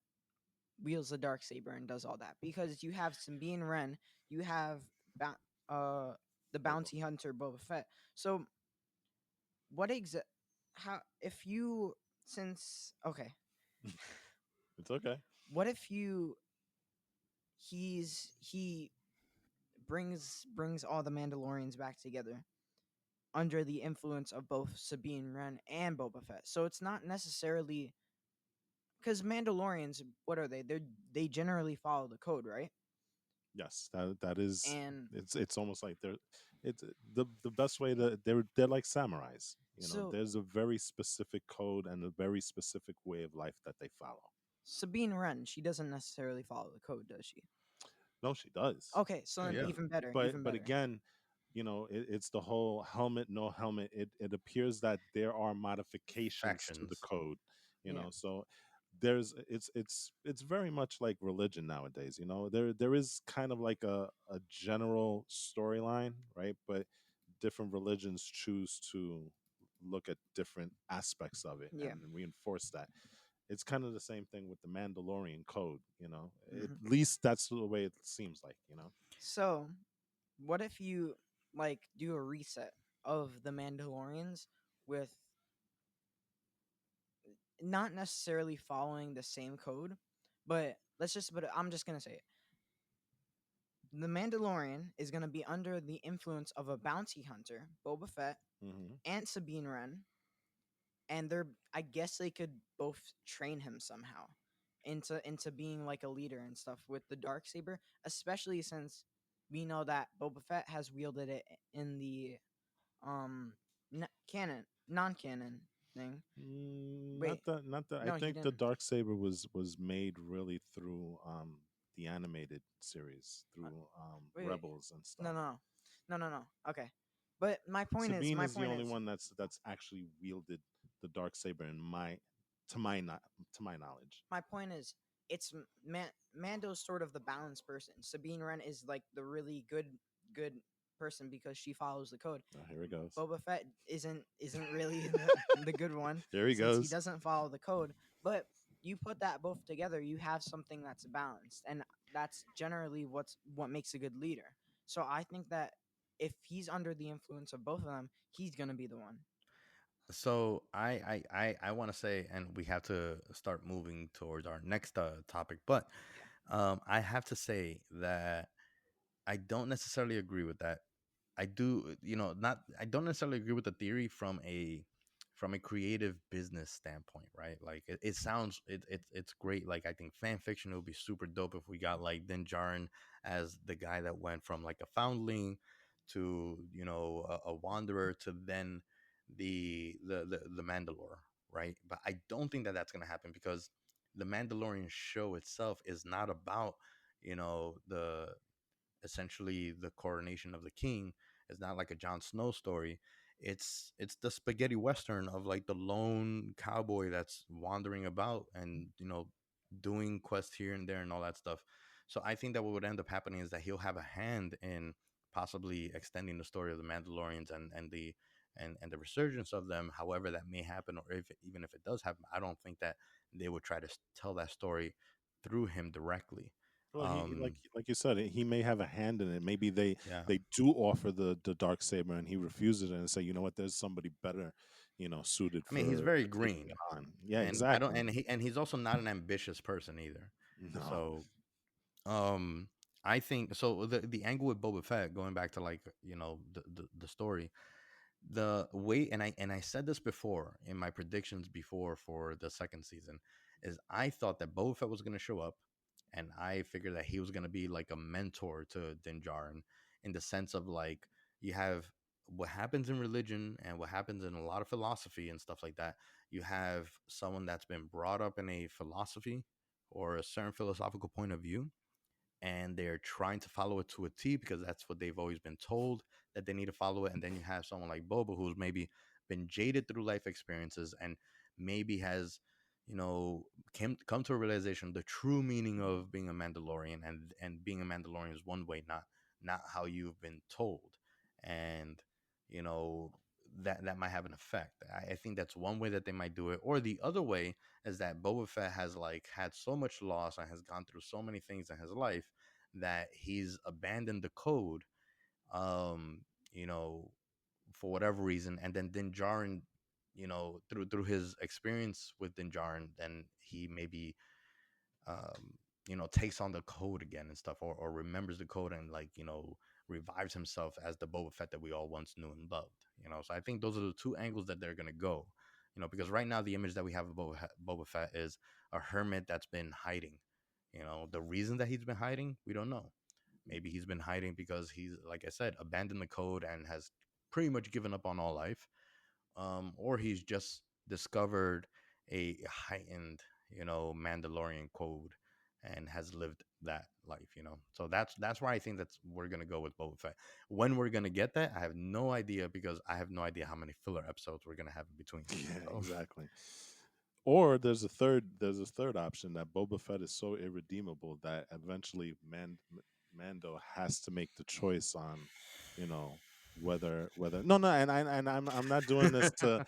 wields the dark saber and does all that because you have Sabine Wren, you have ba- uh the Boba. bounty hunter Boba Fett. So what exa- how if you since okay, It's okay. what if you he brings all the Mandalorians back together under the influence of both Sabine Wren and Boba Fett. So it's not necessarily because Mandalorians, what are they? They generally follow the code, right? Yes, that is. And It's almost like they're. It's the best way that they're like samurais. You know, so there's a very specific code and a very specific way of life that they follow. Sabine Wren, she doesn't necessarily follow the code, does she? No, she does. Okay, so Oh then yeah, even better, even But better. again, it's the whole helmet no helmet. It appears that there are modifications to the factions. code. Yeah. So there's it's very much like religion nowadays. There is kind of like a general storyline, right? But different religions choose to look at different aspects of it Yeah. and reinforce that. It's kind of the same thing with the Mandalorian code. At Hmm. least that's the way it seems like. So, what if you like do a reset of the Mandalorians with not necessarily following the same code, but I'm just going to say it. The Mandalorian is going to be under the influence of a bounty hunter, Boba Fett, Hmm. and Sabine Wren, and they're I guess they could both train him somehow into being like a leader and stuff with the dark saber, especially since we know that Boba Fett has wielded it in the um canon non-canon thing. Not Wait, that, not that. I no, he think the didn't. dark saber was made really through the animated series Uh, through wait, Rebels and no, stuff. no, no, no, no. Okay, but Sabine my is the point only is, one that's actually wielded the dark saber in my to my not to my knowledge. my point is, it's Mando's sort of the balanced person. Sabine Wren is like the really good person because she follows the code. Oh, here it goes. Boba Fett isn't really the good one There he since he goes. doesn't follow the code. But you put that both together, you have something that's balanced, and that's generally what makes a good leader. So I think that if he's under the influence of both of them, he's gonna be the one. So I want to say, and we have to start moving towards our next topic, but Yeah. I have to say that I don't necessarily agree with that. I do, not I don't necessarily agree with the theory from a creative business standpoint, right? Like it sounds it's great. Like I think fan fiction would be super dope if we got like Din Djarin as the guy that went from like a foundling to a wanderer to then the Mandalore, right? But I don't think that that's gonna happen because the Mandalorian show itself is not about the essentially the coronation of the king. Is not like a Jon Snow story. It's the spaghetti western of like the lone cowboy that's wandering about and doing quests here and there and all that stuff. So I think that what would end up happening is that he'll have a hand in possibly extending the story of the Mandalorians and the resurgence of them, however that may happen, or if even if it does happen, I don't think that they would try to tell that story through him directly. Well, he um like you said, he may have a hand in it. Maybe yeah. they do offer the dark saber, and he refuses it and say, you know what, there's somebody better, suited I mean, he's very for taking green, it on. Yeah, and I don't, exactly. and he's also not an ambitious person either. No. So, um, I think so. The angle with Boba Fett, going back to like the story, the way, and I said this before in my predictions before for the second season, is I thought that Boba Fett was going to show up, and I figured that he was going to be like a mentor to Din Djarin in the sense of like you have what happens in religion and what happens in a lot of philosophy and stuff like that. You have someone that's been brought up in a philosophy or a certain philosophical point of view, and they're trying to follow it to a T because that's what they've always been told that they need to follow it. And then you have someone like Boba who's maybe been jaded through life experiences and maybe has, you know, come to a realization the true meaning of being a Mandalorian, and being a Mandalorian is one way, not how you've been told. And you know that might have an effect. I think that's one way that they might do it. Or the other way is that Boba Fett has like had so much loss and has gone through so many things in his life that he's abandoned the code, um, you know, for whatever reason, and then Din Djarin, through his experience with Din Djarin, then he maybe um, takes on the code again and stuff, or remembers the code and like revives himself as the Boba Fett that we all once knew and loved. So I think those are the two angles that they're gonna go. Because right now the image that we have of Boba Fett is a hermit that's been hiding. The reason that he's been hiding, we don't know. Maybe he's been hiding because he's, like I said, abandoned the code and has pretty much given up on all life, or he's just discovered a heightened, Mandalorian code and has lived that life. So that's why I think that's we're gonna go with Boba Fett. When we're gonna get that, I have no idea because I have no idea how many filler episodes we're gonna have in between. Yeah, So exactly. Or there's a third option that Boba Fett is so irredeemable that eventually Mando has to make the choice on, you know, whether no, and I'm not doing this to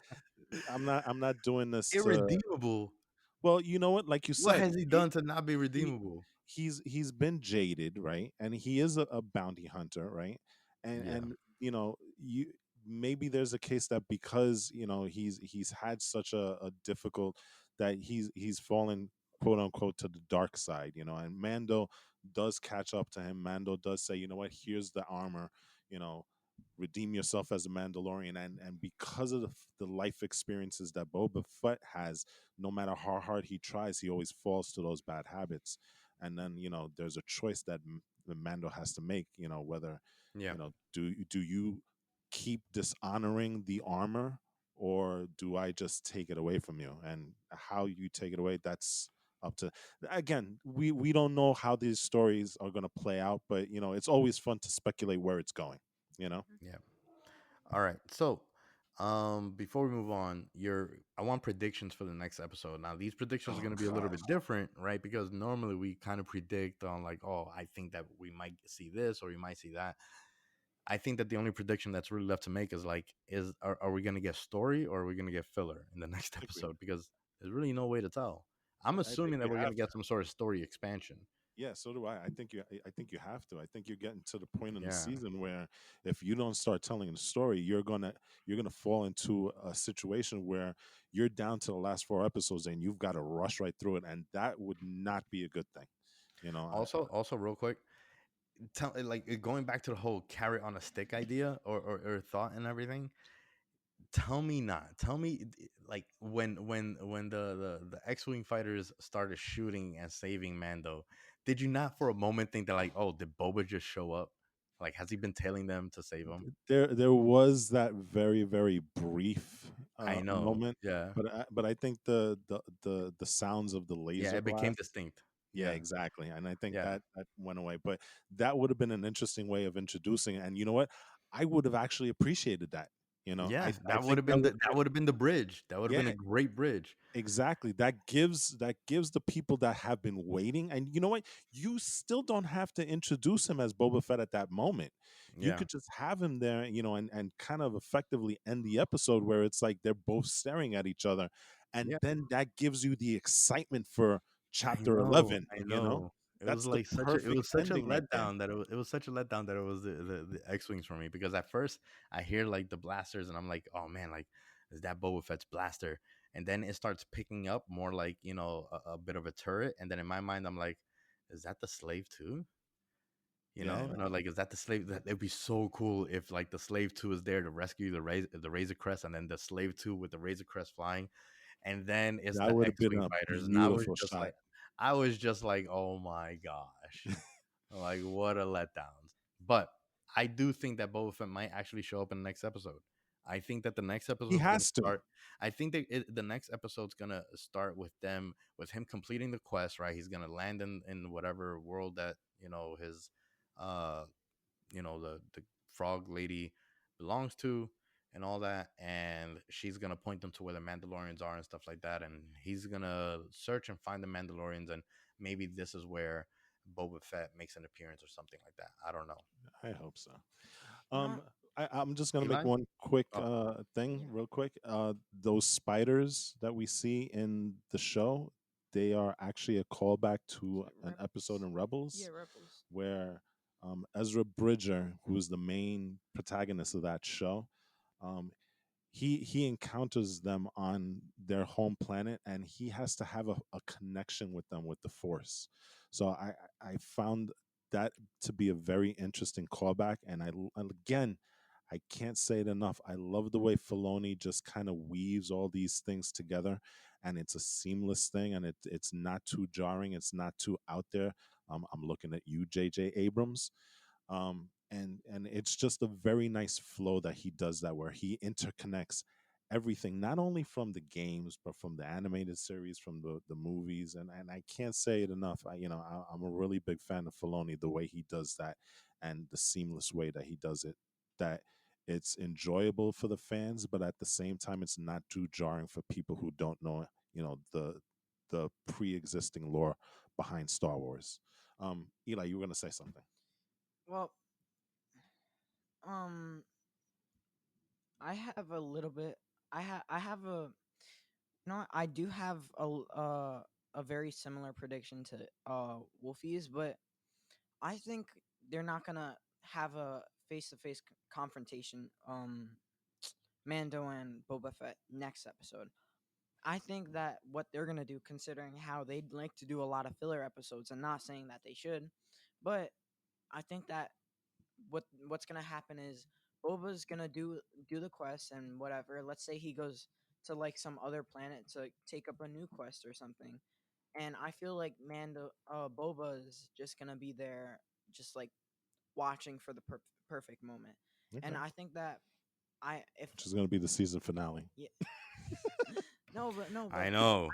I'm not doing this to irredeemable. well, you know what, like you What said, has he he done to not be he redeemable? he's been jaded, right? And he is a bounty hunter, right? and Yeah, and you maybe there's a case that because he's had such a difficult that he's fallen quote unquote to the dark side, and Mando does catch up to him. Mando does say, you know what, here's the armor, you know redeem yourself as a Mandalorian. And because of the life experiences that Boba Fett has, no matter how hard he tries, he always falls to those bad habits. And then there's a choice that the Mando has to make. Whether yeah. do you keep dishonoring the armor, or do I just take it away from you? And how you take it away, that's up to, again, we don't know how these stories are going to play out, but it's always fun to speculate where it's going you know Yeah. All right. So, before we move on, I want predictions for the next episode. Now, these predictions are Oh going to be a little gosh. bit different, right? Because normally we kind of predict on like, oh, I think that we might see this or we might see that. I think that the only prediction that's really left to make is like, are we going to get story or are we going to get filler in the next Agree. episode? Because there's really no way to tell. I'm I think assuming that you we're going have to to. get some sort of story expansion. Yeah, so do I. I think you have to. I think you're getting to the point in the Yeah. season where if you don't start telling the story, you're gonna fall into a situation where you're down to the last four episodes and you've got to rush right through it, and that would not be a good thing. Also, real quick, going back to the whole carrot on a stick idea or thought and everything. Tell me not. Tell me like when the X-wing fighters started shooting and saving Mando, did you not for a moment think that like, oh, did Boba just show up? Like, has he been tailing them to save him? There was that very very brief I know. moment, Yeah. but I think the sounds of the Yeah. laser It became blast. distinct. Yeah, Yeah. exactly. And I think Yeah. that went away. But that would have been an interesting way of introducing it. And you know what? I would have actually appreciated that. I Yeah. I think that would That would have been the bridge. That would have been yeah, a great bridge. exactly. That gives the people that have been waiting. And you know what? You still don't have to introduce him as Boba Fett at that moment. You Yeah. could just have him there, and kind of effectively end the episode where it's like they're both staring at each other. And Yeah. then that gives you the excitement for I chapter know, 11. I know. It was That's the like it perfect was such a ending right there. letdown that it was such a letdown that it was the X-wings for me because at first I hear like the blasters and I'm like, oh man, like is that Boba Fett's blaster? And then it starts picking up more like a bit of a turret, and then in my mind I'm like, is that the slave too? Yeah, And I'm like, is that the slave? That it'd be so cool if like the slave two is there to rescue the Razor Crest, and then the slave two with the Razor Crest flying, and then it's that the would have been X-wing a fighters, and beautiful shot. I was just like, oh my gosh, like what a letdown. But I do think that Boba Fett might actually show up in the next episode. I think that the next He episode's gonna has to. start. I think that the next episode's gonna start with him completing the quest. Right, he's gonna land in whatever world that his uh the frog lady belongs to and all that, and she's gonna point them to where the Mandalorians are and stuff like that, and he's gonna search and find the Mandalorians, and maybe this is where Boba Fett makes an appearance or something like that. I don't know. I hope so. You know, Um, I'm just gonna make Eli? one quick Oh, thing, yeah, real quick. Those spiders that we see in the show, they are actually a callback to an episode rebels. in Yeah, Rebels, Rebels. where Ezra Bridger, who's the main protagonist of that show, Um, he encounters them on their home planet, and he has to have a connection with them with the Force. So I found that to be a very interesting callback, and and again, I can't say it enough. I love the way Filoni just kind of weaves all these things together, and it's a seamless thing, and it's not too jarring, it's not too out there. I'm looking at you, J.J. Abrams. And it's just a very nice flow that he does, that where he interconnects everything, not only from the games but from the animated series, from the movies. And I can't say it enough. I'm a really big fan of Filoni, the way he does that, and the seamless way that he does it, that it's enjoyable for the fans, but at the same time it's not too jarring for people who don't know, the pre-existing lore behind Star Wars. Eli, you were going to say something. Well, um, I have a little bit. I have a. You know what, I do have a very similar prediction to Wolfie's, but I think they're not gonna have a face to face confrontation. Mando and Boba Fett next episode. I think that what they're gonna do, considering how they'd like to do a lot of filler episodes, and not saying that they should, but I think that what's gonna happen is Boba's gonna do the quest and whatever. Let's say he goes to like some other planet to take up a new quest or something, and I feel like Boba is just gonna be there, just like watching for the perfect moment. And Okay. I think that I if Which is going to be the season finale. yeah, no, I but know.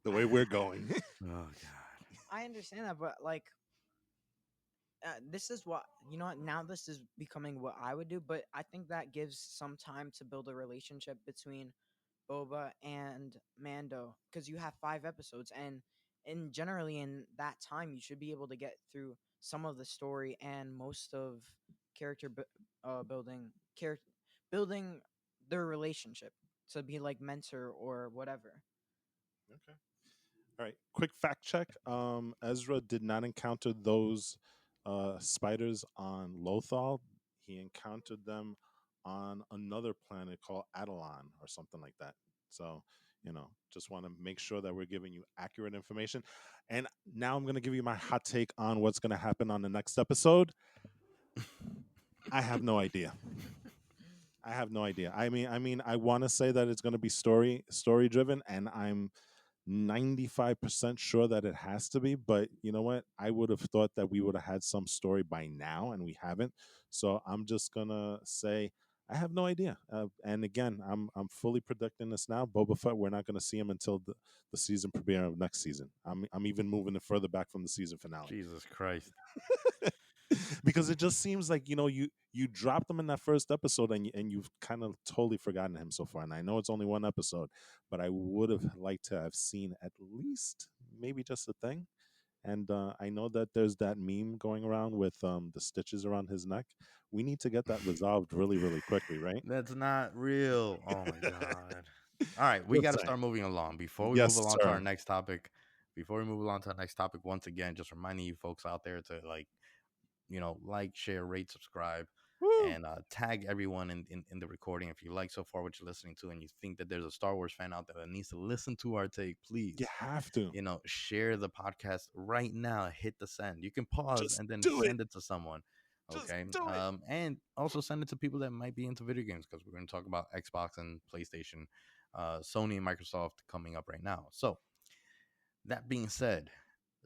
The I way we're going. Oh God. I understand that, but like this is what you know. What, now this is becoming what I would do, but I think that gives some time to build a relationship between Boba and Mando, because you have 5 episodes, and generally in that time you should be able to get through some of the story and most of character building, character building their relationship to be like mentor or whatever. Okay. All right. Quick fact check. Ezra did not encounter those spiders on Lothal. He encountered them on another planet called Adelon or something like that. So, just want to make sure that we're giving you accurate information. And now I'm going to give you my hot take on what's going to happen on the next episode. I have no idea. I have no idea. I want to say that it's going to be story driven, and I'm 95% sure that it has to be. But you know what? I would have thought that we would have had some story by now, and we haven't. So I'm just gonna say I have no idea. And again, I'm fully predicting this now. Boba Fett, we're not gonna see him until the season premiere of next season. I'm even moving it further back from the season finale. Jesus Christ. Because it just seems like you dropped him in that first episode, and you've kind of totally forgotten him so far. And I know it's only one episode, but I would have liked to have seen at least maybe just a thing. And I know that there's that meme going around with the stitches around his neck. We need to get that resolved really, really quickly, right? That's not real. Oh my God. All right, we got Just to saying. start moving along. Before we move Yes, along to our sir. next topic, once again, just reminding you folks out there to like, share, rate, subscribe, Woo! and tag everyone in the recording. If you like so far what you're listening to and you think that there's a Star Wars fan out there that needs to listen to our take, You please, have to share the podcast right now. Hit the send. You can pause just and then do it. send it to someone. Just Okay. do it. And also send it to people that might be into video games, because we're going to talk about Xbox and PlayStation, Sony and Microsoft coming up right now. So, that being said,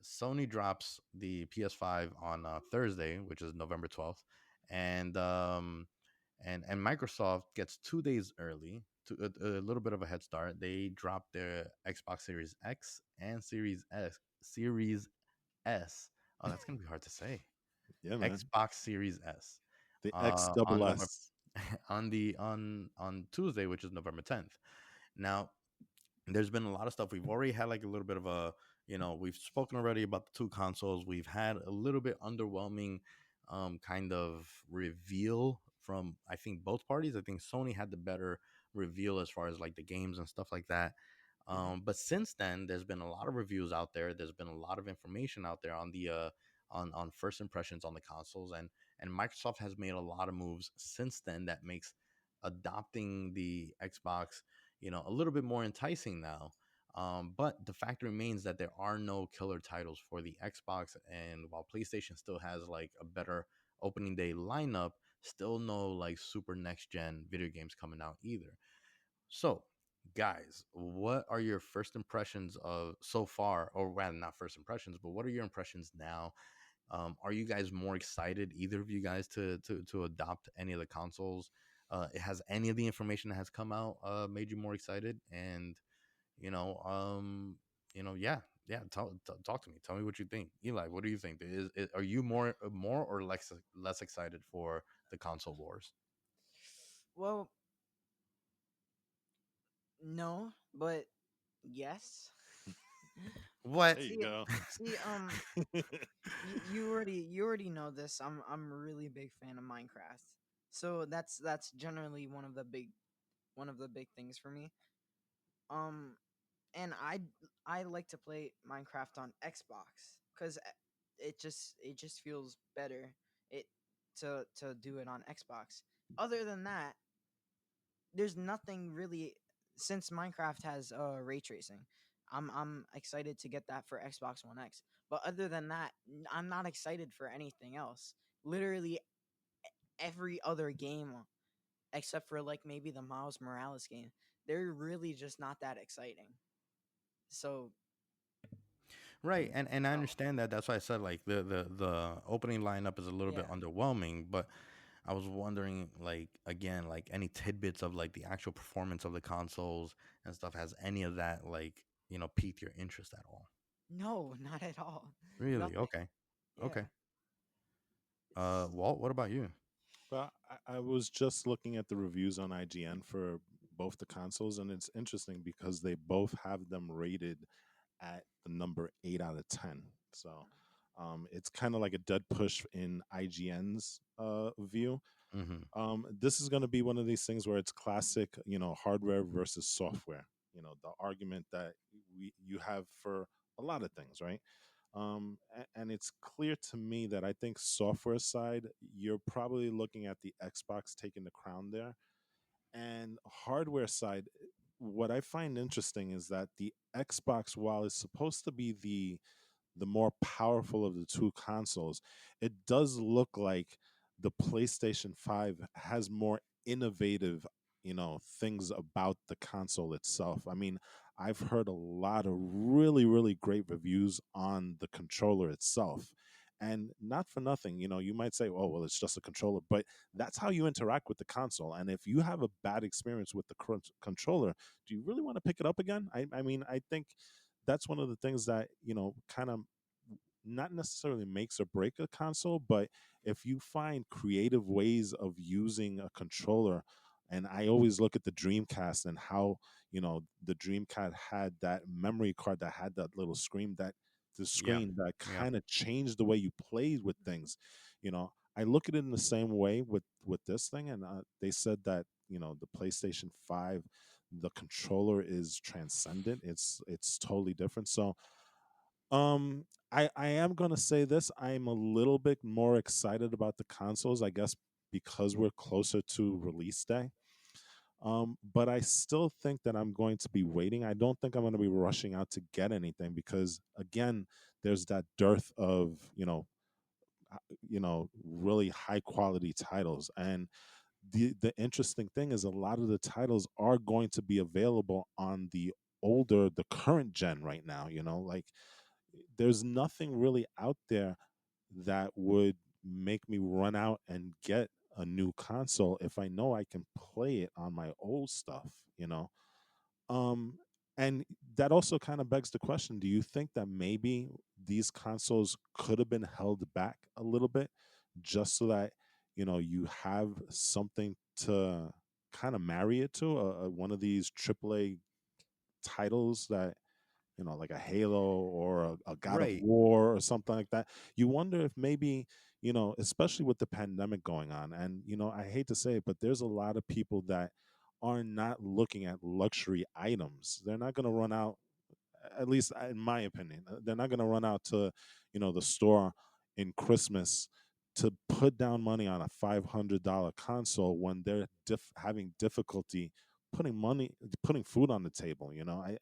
Sony drops the PS5 on Thursday, which is November 12th, and Microsoft gets 2 days early, to a little bit of a head start. They dropped their Xbox Series X and Series S. Oh, that's gonna be hard to say. Yeah, man. Xbox Series S The X double on November S. on Tuesday, which is November 10th. Now, there's been a lot of stuff. We've already had like a little bit of we've spoken already about the two consoles. We've had a little bit underwhelming kind of reveal from, I think, both parties. I think Sony had the better reveal as far as like the games and stuff like that. Hmm. But since then, there's been a lot of reviews out there. There's been a lot of information out there on the on first impressions on the consoles, and Microsoft has made a lot of moves since then that makes adopting the Xbox, a little bit more enticing now. But the fact remains that there are no killer titles for the Xbox, and while PlayStation still has like a better opening day lineup, still no like super next gen video games coming out either. So, guys, what are your first impressions of so far, or rather, not first impressions, but what are your impressions now? Are you guys more excited, either of you guys, to adopt any of the consoles? Has any of the information that has come out made you more excited? And you know, um, yeah, yeah. Talk to me. Tell me what you think, Eli. What do you think? Are you more or less excited for the console wars? Well, no, but yes. What? There you See, go. see, you already know this. I'm a really big fan of Minecraft, so that's generally one of the big things for me. Um, and I like to play Minecraft on Xbox because it just feels better it to do it on Xbox. Other than that, there's nothing really since Minecraft has ray tracing. I'm excited to get that for Xbox One X. But other than that, I'm not excited for anything else. Literally every other game except for like maybe the Miles Morales game, they're really just not that exciting. So Right, and I no. understand that. That's why I said like the opening lineup is a little bit Yeah. underwhelming, but I was wondering, like, again, like any tidbits of like the actual performance of the consoles and stuff. Has any of that like piqued your interest at all? No, not at all. Really? Nothing. Okay, Yeah. okay. It's Walt, what about you? Well, I was just looking at the reviews on IGN for both the consoles, and it's interesting because they both have them rated at the number 8 out of 10. So it's kind of like a dead push in IGN's view. Mm-hmm. This is going to be one of these things where it's classic, hardware versus software. The argument that you have for a lot of things, right? And it's clear to me that I think software side, you're probably looking at the Xbox taking the crown there, and hardware side. What I find interesting is that the Xbox, while it's supposed to be the more powerful of the two consoles, it does look like the PlayStation 5 has more innovative, things about the console itself. I mean, I've heard a lot of really, really great reviews on the controller itself. And not for nothing, you might say, oh, well, it's just a controller, but that's how you interact with the console. And if you have a bad experience with the controller, do you really want to pick it up again? I mean, I think that's one of the things that kind of not necessarily makes or break a console, but if you find creative ways of using a controller, and I always look at the Dreamcast and how the Dreamcast had that memory card that had that little Yeah, screen that yeah. kind of changed the way you played with things. I look at it in the same way with this thing, and they said that the PlayStation 5, the controller is transcendent. It's totally different. So I am gonna say this. I'm a little bit more excited about the consoles, I guess, because we're closer to release day. But I still think that I'm going to be waiting. I don't think I'm going to be rushing out to get anything because, again, there's that dearth of really high quality titles. And the interesting thing is, a lot of the titles are going to be available on the current gen right now. Like there's nothing really out there that would make me run out and get a new console if I know I can play it on my old stuff. Um and that also kind of begs the question, do you think that maybe these consoles could have been held back a little bit just so that you have something to kind of marry it to one of these AAA titles that like a Halo or a God of Right. War or something like that. You wonder if maybe, especially with the pandemic going on, and I hate to say it, but there's a lot of people that are not looking at luxury items. They're not going to run out, at least in my opinion, they're not going to run out to, the store in Christmas to put down money on a $500 console when they're having difficulty putting food on the table.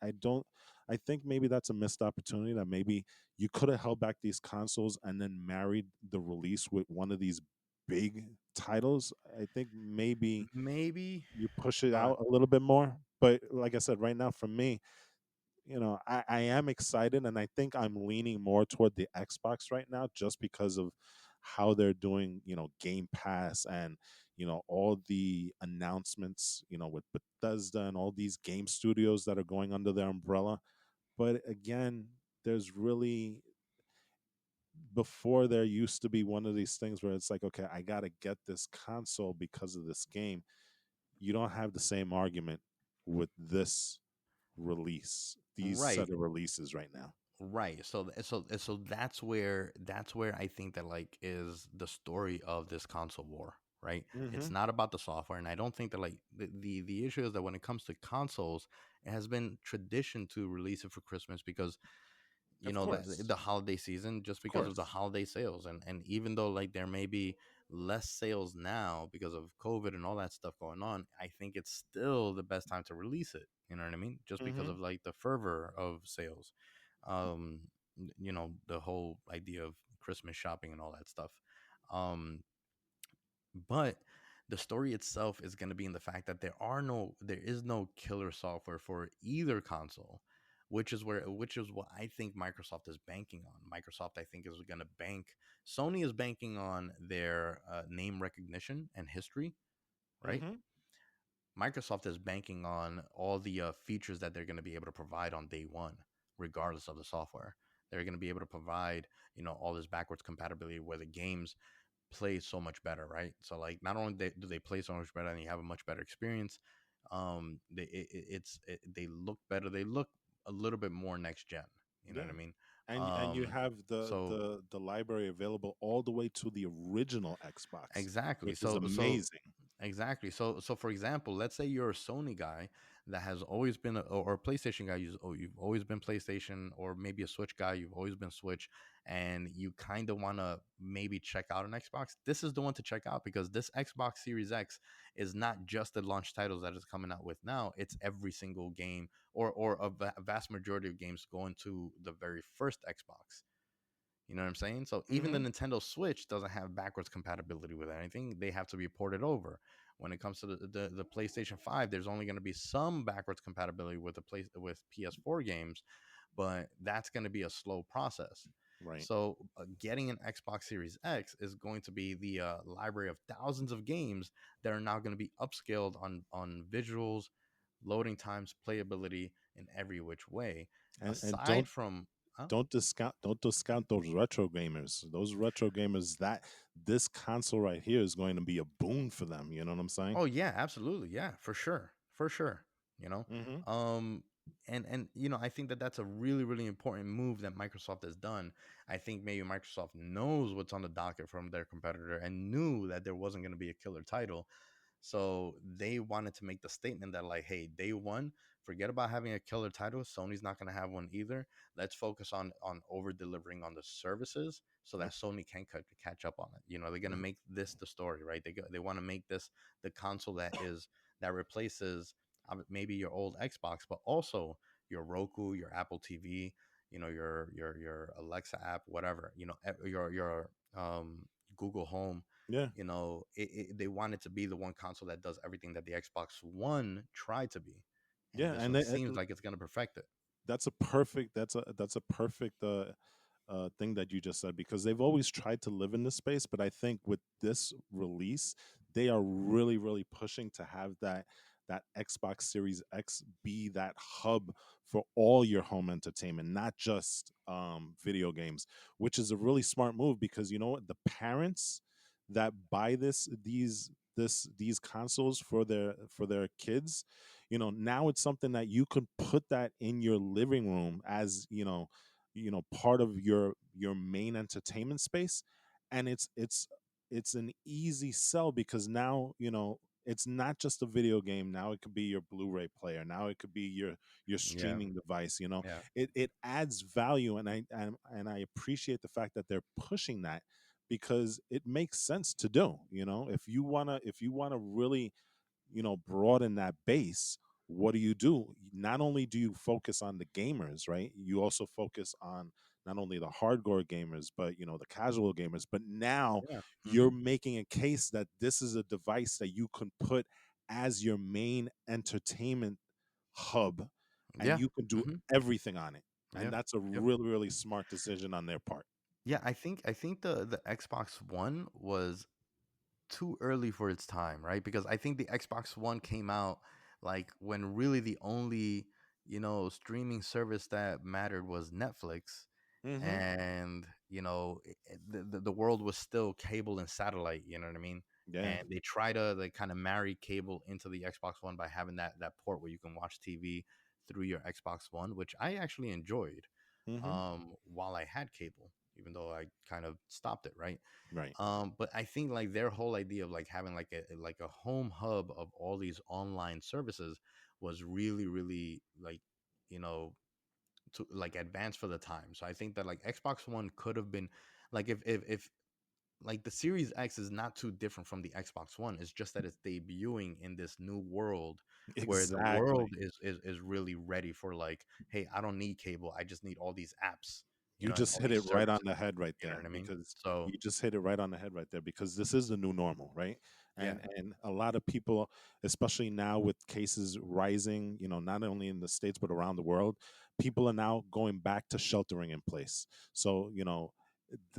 I don't. I think maybe that's a missed opportunity, that maybe you could have held back these consoles and then married the release with one of these big titles. I think maybe Maybe, you push it but out a little bit more. But like I said, right now for me, I am excited, and I think I'm leaning more toward the Xbox right now just because of how they're doing, Game Pass, and, all the announcements, with Bethesda and all these game studios that are going under their umbrella. But again, there's really, before, there used to be one of these things where it's like, okay, I got to get this console because of this game. You don't have the same argument with this release, these right. set of releases right now. Right. So that's where I think that like is the story of this console war, right? It's Hmm. not about the software, and I don't think that like the issue is that when it comes to consoles, it has been tradition to release it for Christmas because Of that course. the holiday season, just Of because of the course. holiday sales, and even though like there may be less sales now because of COVID and all that stuff going on, I think it's still the best time to release it. You know what I mean? Just because Hmm. of like the fervor of sales, um the whole idea of Christmas shopping and all that stuff. um but the story itself is going to be in the fact that there is no killer software for either console, which is what I think Microsoft is banking on. Microsoft, I think, is going to bank. Sony is banking on their name recognition and history, right? Hmm. Microsoft is banking on all the features that they're going to be able to provide on day one, regardless of the software. They're going to be able to provide, all this backwards compatibility where the games play so much better, right? So like, not only do they play so much better and you have a much better experience, they look better. They look a little bit more next gen. You know what Yeah. I mean? And you have the So the library available all the way to the original Xbox, exactly. which is So amazing. exactly. So for example, let's say you're a Sony guy that has always been or a PlayStation guy. You've always been PlayStation, or maybe a Switch guy. You've always been Switch, and you kind of want to maybe check out an Xbox. This is the one to check out because this Xbox Series X is not just the launch titles that it's coming out with now. It's every single game, or a vast majority of games going to the very first Xbox. You know what I'm saying? So even the Hmm. Nintendo Switch doesn't have backwards compatibility with anything. They have to be ported over. When it comes to the PlayStation 5, there's only going to be some backwards compatibility with with PS4 games, but that's going to be a slow process. Right. So getting an Xbox Series X is going to be the library of thousands of games that are now going to be upscaled on visuals, loading times, playability in every which way. And Aside from, huh? don't discount those retro gamers. Those retro gamers, that this console right here is going to be a boon for them. You know what I'm saying? Oh yeah, absolutely. Yeah, for sure. For sure. You know. Hmm. Um and I think that that's a really really important move that Microsoft has done. I think maybe Microsoft knows what's on the docket from their competitor and knew that there wasn't going to be a killer title. So they wanted to make the statement that like, hey, day one, forget about having a killer title. Sony's not going to have one either. Let's focus on over delivering on the services so that Yep. Sony can catch up on it. They're going to make this the story, right? They want to make this the console that replaces maybe your old Xbox, but also your Roku, your Apple TV, your Alexa app, whatever, your Google Home. Yeah. They want it to be the one console that does everything that the Xbox One tried to be, and Yeah. this And one seems like it's going to perfect it. that's a perfect thing that you just said, because they've always tried to live in this space, but I think with this release, they are really, really pushing to have that Xbox Series X be that hub for all your home entertainment, not just video games, which is a really smart move, because you know what, the parents that buy these consoles for their kids, now it's something that you could put that in your living room as, part of your main entertainment space. And it's an easy sell, because now, it's not just a video game. Now it could be your Blu-ray player. Now it could be your Yeah, streaming device. yeah, It adds value, and I appreciate the fact that they're pushing that. because it makes sense to do. If you want to really broaden that base, what do? Not only do you focus on the gamers, right? You also focus on not only the hardcore gamers, but the casual gamers. But now Yeah. you're making a case that this is a device that you can put as your main entertainment hub, and Yeah. you can do hmm everything on it. And Yeah. that's a Yep. really, really smart decision on their part. Yeah, I think the Xbox One was too early for its time, right? Because I think the Xbox One came out like when really the only, streaming service that mattered was Netflix. Mm-hmm. And, the world was still cable and satellite, you know what I mean? Yeah. And they try to like kind of marry cable into the Xbox One by having that port where you can watch TV through your Xbox One, which I actually enjoyed Mm-hmm. while I had cable, even though I kind of stopped it, right? Right. But I think like their whole idea of like having like a home hub of all these online services was really, really like, you know, to like advanced for the time. So I think that like Xbox One could have been like if like the Series X is not too different from the Xbox One. It's just that it's debuting in this new world where the Exactly. world is really ready for like, hey, I don't need cable. I just need all these apps, You and just all hit these it right on services. the head right You know there, what I mean? because So you just hit it right on the head right there, because this is the new normal, right? yeah, And a lot of people, especially now with cases rising, not only in the States but around the world, people are now going back to sheltering in place. So,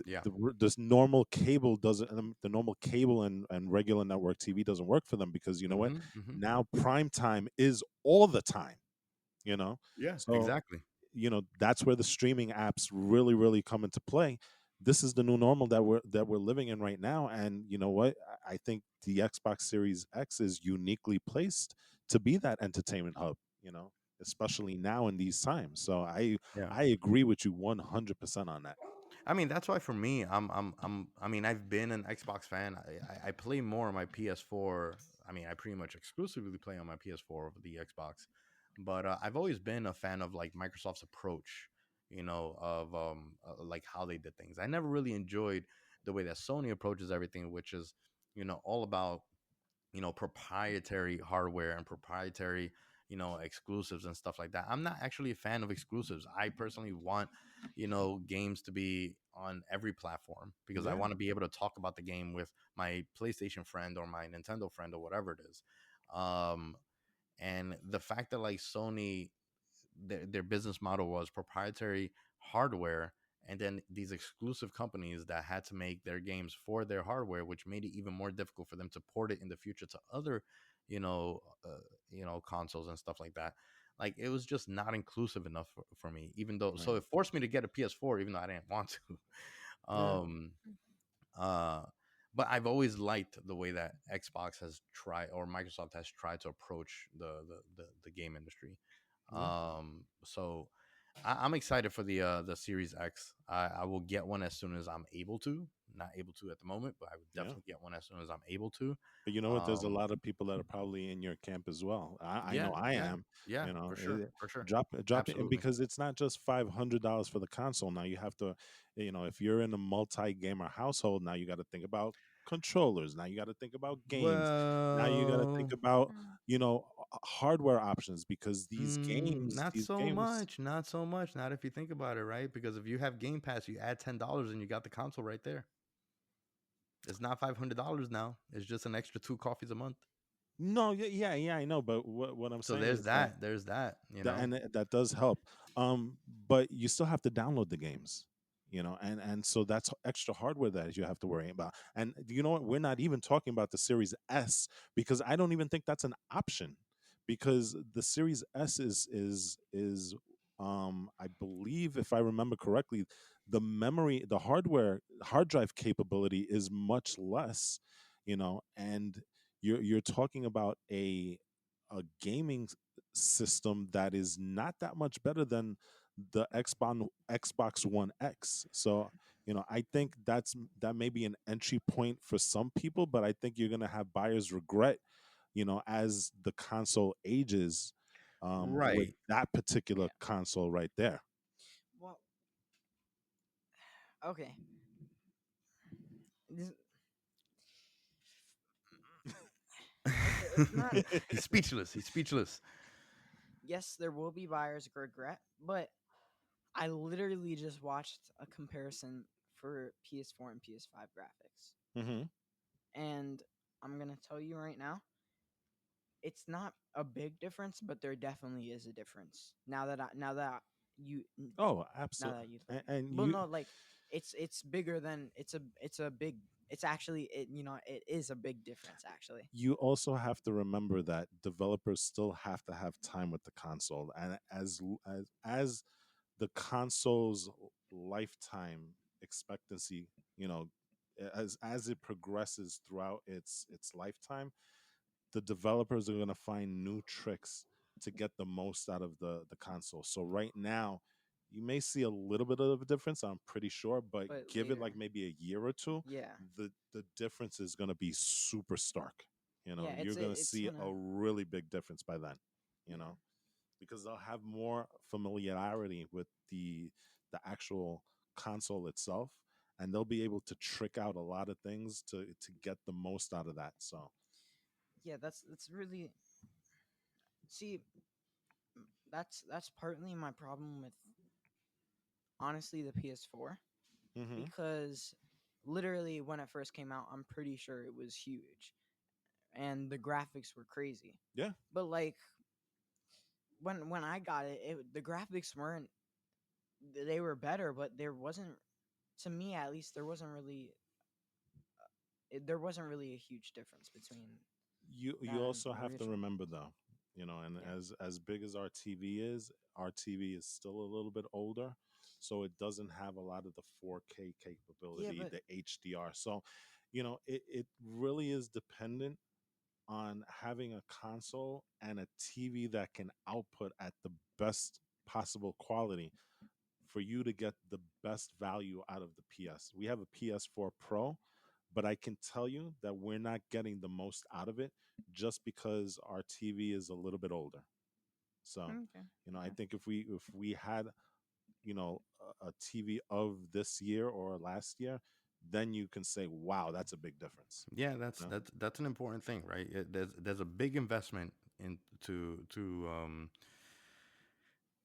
yeah. this normal cable doesn't, the normal cable and regular network TV doesn't work for them, because you know what? Hmm. Now prime time is all the time, you know? Yeah, So exactly. that's where the streaming apps really, really come into play. This is the new normal that we're living in right now, and you know what? I think the Xbox Series X is uniquely placed to be that entertainment hub, especially now in these times. So i Yeah. i agree with you 100% on that. I mean, that's why for me, I mean, I've been an Xbox fan. I play more on my PS4. I mean, I pretty much exclusively play on my PS4 over the Xbox. But I've always been a fan of like Microsoft's approach, of like how they did things. I never really enjoyed the way that Sony approaches everything, which is, all about proprietary hardware and proprietary exclusives and stuff like that. I'm not actually a fan of exclusives. I personally want games to be on every platform because I Yeah. want to be able to talk about the game with my PlayStation friend or my Nintendo friend or whatever it is. um and the fact that like Sony, their business model was proprietary hardware, and then these exclusive companies that had to make their games for their hardware, which made it even more difficult for them to port it in the future to other you know consoles and stuff like that. Like it was just not inclusive enough for me, even though, so Right. it forced me to get a PS4 even though I didn't want to. Yeah. Uh but I've always liked the way that Xbox has tried, or Microsoft has tried to approach the game industry. Yeah. So I'm excited for the Series X. I will get one as soon as I'm able to. Not able to at the moment, but I would Yeah. definitely get one as soon as I'm able to. But you know what? There's a Um, lot of people that are probably in your camp as well. I know yeah, I yeah, am. yeah, You for know, sure, for sure, drop it, and absolutely. because it's not just $500 for the console. Now you have to, if you're in a multi-gamer household, now you got to think about controllers. Now you got to think about games. Now you got to think Well, about, hardware options, because not these so games. much, not so much. Not if you think about it, right? Because if you have Game Pass, you add $10 and you got the console right there. It's not $500 now. It's just an extra two coffees a month. No, yeah, yeah, yeah, I know, but what I'm So saying there's is that that. There's that. that does help. But you still have to download the games, and so that's extra hardware that you have to worry about. And you know what? We're not even talking about the Series S, because I don't even think that's an option, because the Series S is I believe, if I remember correctly, the hard drive capability is much less, and you're talking about a gaming system that is not that much better than the Xbox One X. So, I think that may be an entry point for some people, but I think you're gonna have buyers regret, as the console ages, with Right. that particular Yeah. console right there. Well, okay. this, okay, it's not. He's speechless. He's speechless. Yes, there will be buyers regret, but I literally just watched a comparison for PS4 and PS5 graphics, Hmm. and I'm gonna tell you right now, it's not a big difference, but there definitely is a difference. You Oh, now absolutely. that you told me. And Well, you no, like it's bigger than it's a big. It's actually it is a big difference actually. you also have to remember that developers still have to have time with the console, and as the console's lifetime expectancy, you know, as it progresses throughout its lifetime, the developers are going to find new tricks to get the most out of the console. So right now, you may see a little bit of a difference, I'm pretty sure, but But give it later, like maybe a year or two, yeah, the difference is going to be super stark. You know, yeah, you're going to it's see gonna a really big difference by then, you yeah know, because they'll have more familiarity with the actual console itself, and they'll be able to trick out a lot of things to get the most out of that. So, yeah that's really see that's partly my problem with honestly the PS4 hmm, because literally when it first came out, I'm pretty sure it was huge and the graphics were crazy. yeah, But like when I got the graphics weren't they were better, but there wasn't to me at least there wasn't really a huge difference between you that and also the have to original. remember though, you know, and Yeah. as big as our TV is still a little bit older, so it doesn't have a lot of the 4K Yeah, capability, but the HDR. So, you know, it really is dependent on having a console and a TV that can output at the best possible quality for you to get the best value out of the PS. We have a PS4 Pro, but I can tell you that we're not getting the most out of it just because our TV is a little bit older. So, okay. you know, I Yeah. think if we had, you know, a TV of this year or last year, then you can say, "Wow, that's a big difference." Yeah, You know? that's an important thing, right? There's a big investment in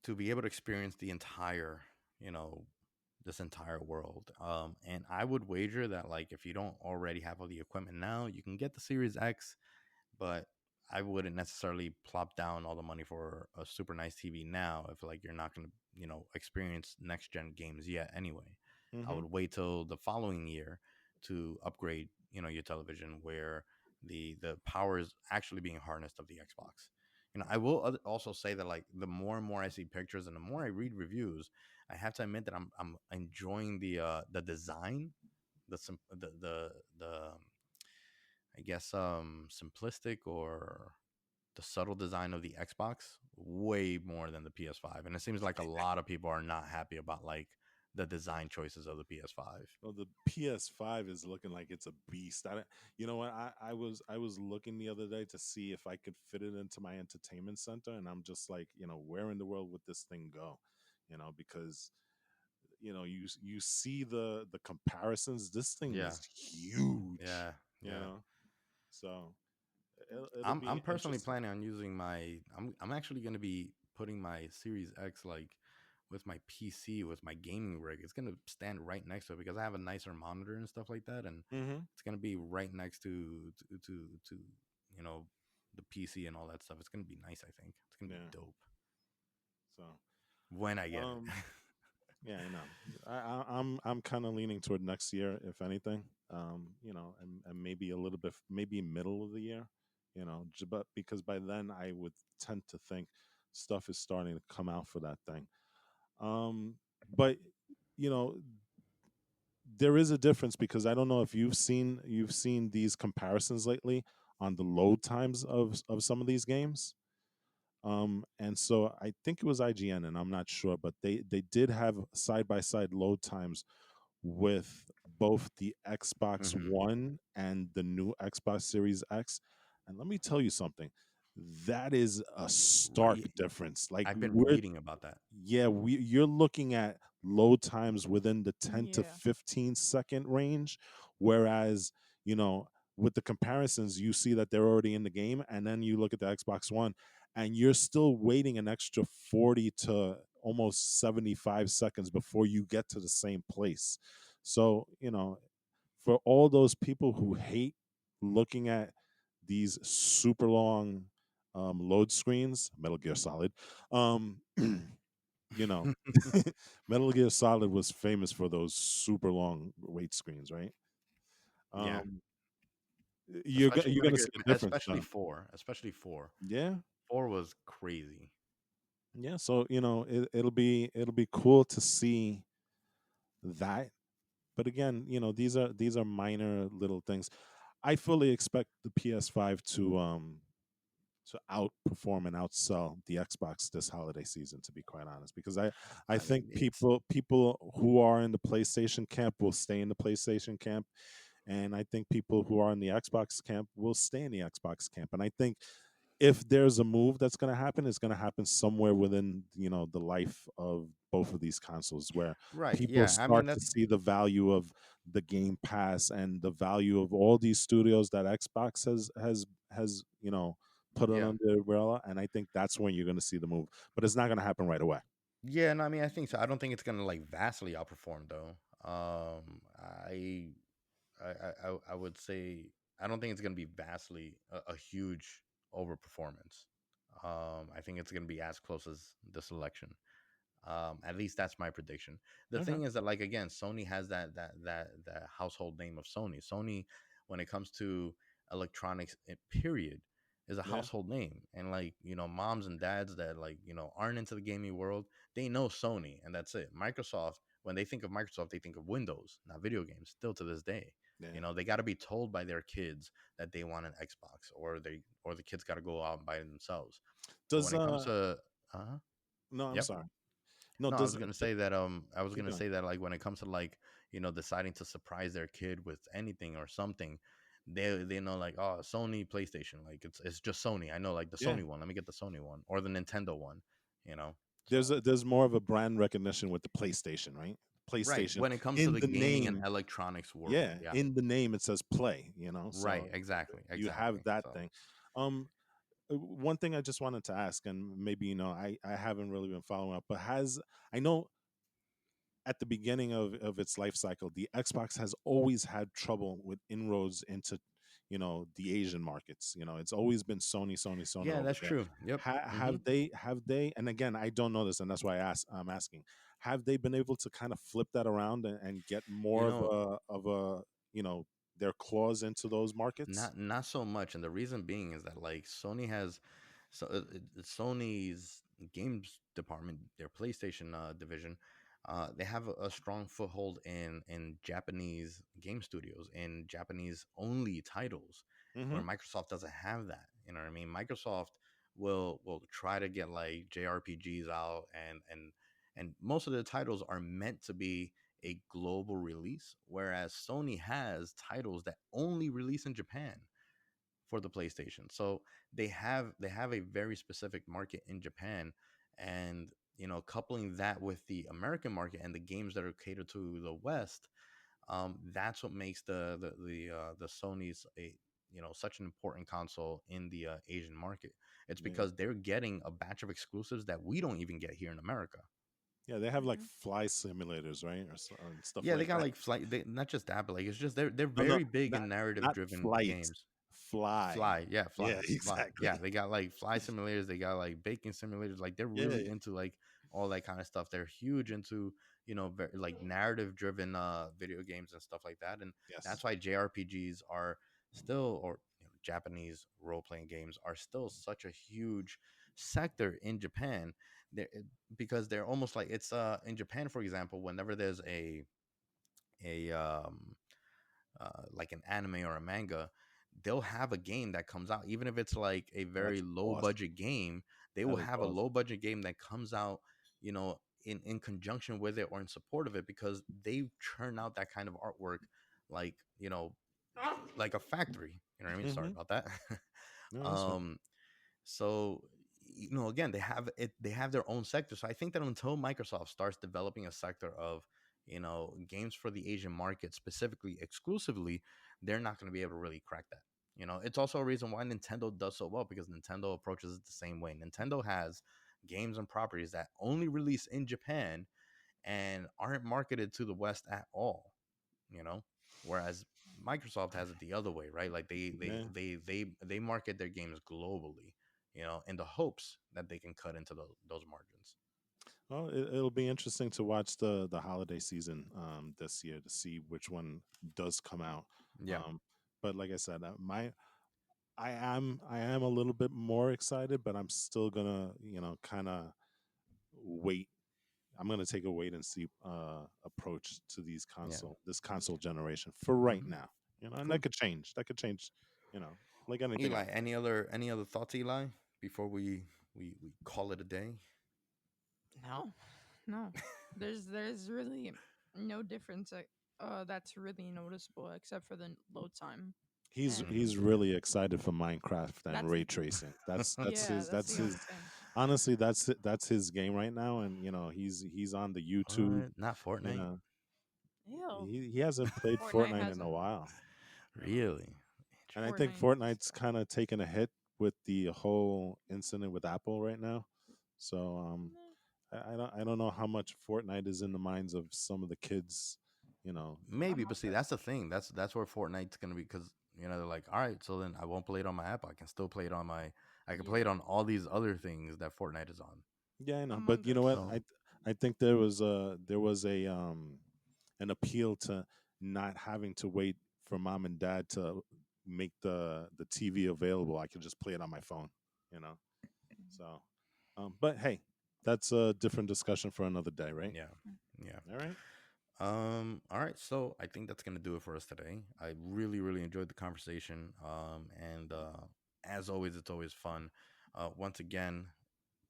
to be able to experience the entire, you know, this entire world. And I would wager that like if you don't already have all the equipment now, you can get the Series X, but I wouldn't necessarily plop down all the money for a super nice TV now if like you're not going to, you know, experience next gen games yet anyway. I Mm-hmm. would wait till the following year to upgrade, you know, your television where the power is actually being harnessed of the Xbox. You know, I will also say that like the more and more I see pictures and the more I read reviews, I have to admit that I'm enjoying the design, the I guess simplistic or the subtle design of the Xbox way more than the PS5. And it seems like a lot of people are not happy about like the design choices of the PS5. Well, the PS5 is looking like it's a beast. You know what? I was looking the other day to see if I could fit it into my entertainment center, and I'm just like, you know, where in the world would this thing go? You know, because you know you see the comparisons. This thing Yeah. is huge. Yeah. You Yeah. know, so it'll I'm be personally interesting. planning on using I'm actually going to be putting my Series X like with my PC with my gaming rig. It's going to stand right next to it because I have a nicer monitor and stuff like that, and Hmm. it's going to be right next to you know the PC and all that stuff. It's going to be nice. I think it's going to be Yeah. dope So when I get it. um, yeah, I know. I'm kind of leaning toward next year, if anything. You know, and maybe a little bit, maybe middle of the year. You know, but because by then I would tend to think stuff is starting to come out for that thing. Um, but you know, there is a difference because I don't know if you've seen these comparisons lately on the load times of some of these games. And so I think it was IGN, and I'm not sure, but they did have side by side load times with both the Xbox Hmm. One and the new Xbox Series X. And let me tell you something, that is a stark Right. difference. Like I've been we're reading about that. yeah, you're looking at load times within the 10 to Yeah. 15-second range, whereas, you know, with the comparisons, you see that they're already in the game, and then you look at the Xbox One, and you're still waiting an extra 40 to almost 75 seconds before you get to the same place. So, you know, for all those people who hate looking at these super long load screens, Metal Gear Solid, you know, Metal Gear Solid was famous for those super long wait screens, right? Yeah, Um, especially you're Metal gonna Gear, see a difference. especially four, especially four. Yeah, Four was crazy. yeah. So you know, it'll be cool to see that. But again, you know, these are minor little things. I fully expect the PS5 to outperform and outsell the Xbox this holiday season, to be quite honest, because I I think mean, it's people who are in the PlayStation camp will stay in the PlayStation camp, and I think people who are in the Xbox camp will stay in the Xbox camp. And I think if there's a move that's going to happen, it's going to happen somewhere within, you know, the life of both of these consoles, where right. people Yeah, I mean start to that's see the value of the Game Pass and the value of all these studios that Xbox has you know, put it yeah. under the umbrella. And I think that's when you're going to see the move, but it's not going to happen right away. Yeah, no, I mean, I think so. I don't think it's gonna like vastly outperform though. Um, I, I would say I don't think it's gonna be vastly a huge overperformance. I think it's gonna be as close as the selection. At least that's my prediction. The Okay. thing is that, like again, Sony has that household name of Sony. Sony, when it comes to electronics, period, is a Yeah. household name. And like moms and dads that like aren't into the gaming world, they know Sony, and that's it. Microsoft, when they think of Microsoft, they think of Windows, not video games. Still to this day, Yeah. they got to be told by their kids that they want an Xbox, or the kids got to go out and buy it themselves. But Does when it comes to no, I'm yep. sorry. No, No, I was does gonna say that I was keep gonna going. say that like when it comes to like deciding to surprise their kid with anything or something, they know like, oh, Sony PlayStation, like it's just Sony. I know, like the Yeah. Sony one. Let me get the Sony one or the Nintendo one. You know, There's so there's more of a brand recognition with the PlayStation, right? right PlayStation when it comes to in the the gaming and name. electronics world, Yeah, yeah, in the name it says play, you know. right, So exactly, you have exactly. that So thing. Um one thing I just wanted to ask, and maybe you know, I haven't really been following up, but has I know at the beginning of its life cycle, the Xbox has always had trouble with inroads into, you know, the Asian markets. You know, it's always been Sony, Sony, Sony yeah, over that's there. true. Yep. Have they? And again, I don't know this, and that's why I'm asking. Have they been able to kind of flip that around and get You more know, of a you know, their claws into those markets? not so much, and the reason being is that like Sony has Sony's games department, their PlayStation division, they have a strong foothold in Japanese game studios, in Japanese only titles, Mm-hmm. where Microsoft doesn't have that. You know what I mean? Microsoft will try to get like JRPGs out, and most of the titles are meant to be a global release, whereas Sony has titles that only release in Japan for the PlayStation. So they have a very specific market in Japan, and coupling that with the American market and the games that are catered to the West, that's what makes the Sony's a such an important console in the Asian market. It's Yeah. because they're getting a batch of exclusives that we don't even get here in America. Yeah, they have like Mhm. fly simulators, right, and stuff Yeah, they like got that. like flight. They, not just that, but like it's just they're No, no, very big not in narrative not driven flight, games. fly. Fly, yeah, Yeah, fly, yeah. exactly. They got like fly simulators. They got like baking simulators. Like they're Yeah. really into like all that kind of stuff. They're huge into very, like narrative driven video games and stuff like that. And Yes. that's why JRPGs are still, or Japanese role playing games are still such a huge sector in Japan. They're, because they're almost like it's in Japan, for example, whenever there's a like an anime or a manga, they'll have a game that comes out, even if it's like a very That's low awesome. budget game. They will That is have a low awesome. budget game that comes out, in conjunction with it or in support of it, because they churn out that kind of artwork, like like a factory. You know what I mean? Sorry Hmm. about that. No, that's fine. um, so again, they have their own sector. So I think that until Microsoft starts developing a sector of games for the Asian market specifically, exclusively, they're not going to be able to really crack that. It's also a reason why Nintendo does so well, because Nintendo approaches it the same way. Nintendo has games and properties that only release in Japan and aren't marketed to the West at all. you know Whereas Microsoft has it the other way, right? Like Yeah. they market their games globally, in the hopes that they can cut into those margins. Well, it'll be interesting to watch the holiday season this year to see which one does come out. Yeah, Um, but like I said, I am a little bit more excited, but I'm still gonna kind of wait. I'm gonna take a wait and see approach to yeah. this console generation for right Hmm. now. And that Cool. could change. That could change. You know, like anything Eli, else. any other thoughts, Eli, before we call it a day? No, no. There's really no difference that's really noticeable except for the load time, and He's really excited for Minecraft and that's ray tracing. That's yeah, his that's that's the only his thing. honestly that's his game right now. And he's on the YouTube. What? Not You Fortnite? know Ew, he hasn't played Fortnite Fortnite in a hasn't. while. You know, Really? and I think Fortnite Fortnite's stuff. kind of taken a hit with the whole incident with Apple right now. So I don't know how much Fortnite is in the minds of some of the kids. You know, Maybe, I'm but see, okay. that's the thing. That's where Fortnite's gonna be, because they're like, all right, so then I won't play it on my app. I can still play it on my. I can play it Yeah, on all these other things that Fortnite is on. yeah, I know, but Among you know what? Us. So I think there was a an appeal to not having to wait for mom and dad to make the TV available. I could just play it on my phone, you know. Mhm. So, but hey, that's a different discussion for another day, right? yeah, yeah. All right. All right. So I think that's gonna do it for us today. I really, really enjoyed the conversation. And as always, it's always fun. Once again,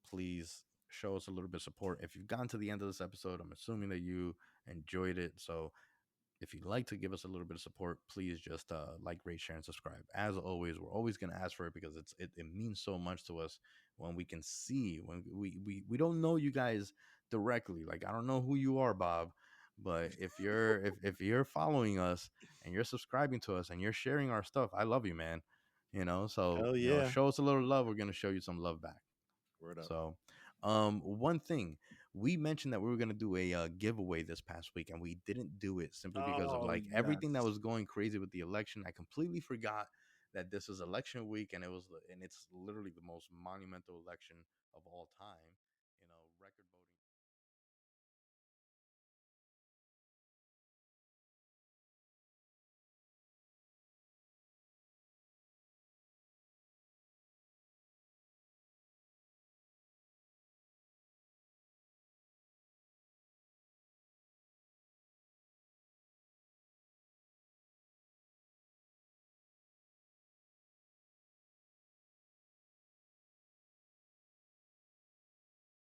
please show us a little bit of support. If you've gotten to the end of this episode, I'm assuming that you enjoyed it. So if you'd like to give us a little bit of support, please just like, rate, share, and subscribe. As always, we're always going to ask for it, because it means so much to us when we can see, when we don't know you guys directly. Like, I don't know who you are, Bob, but if you're following us and you're subscribing to us and you're sharing our stuff, I love you, man. So Hell yeah. show us a little love. We're going to show you some love back. Word up. So, one thing, we mentioned that we were going to do a giveaway this past week, and we didn't do it simply because of Oh like everything that yes. was going crazy with the election. I completely forgot that this is election week, and it's literally the most monumental election of all time.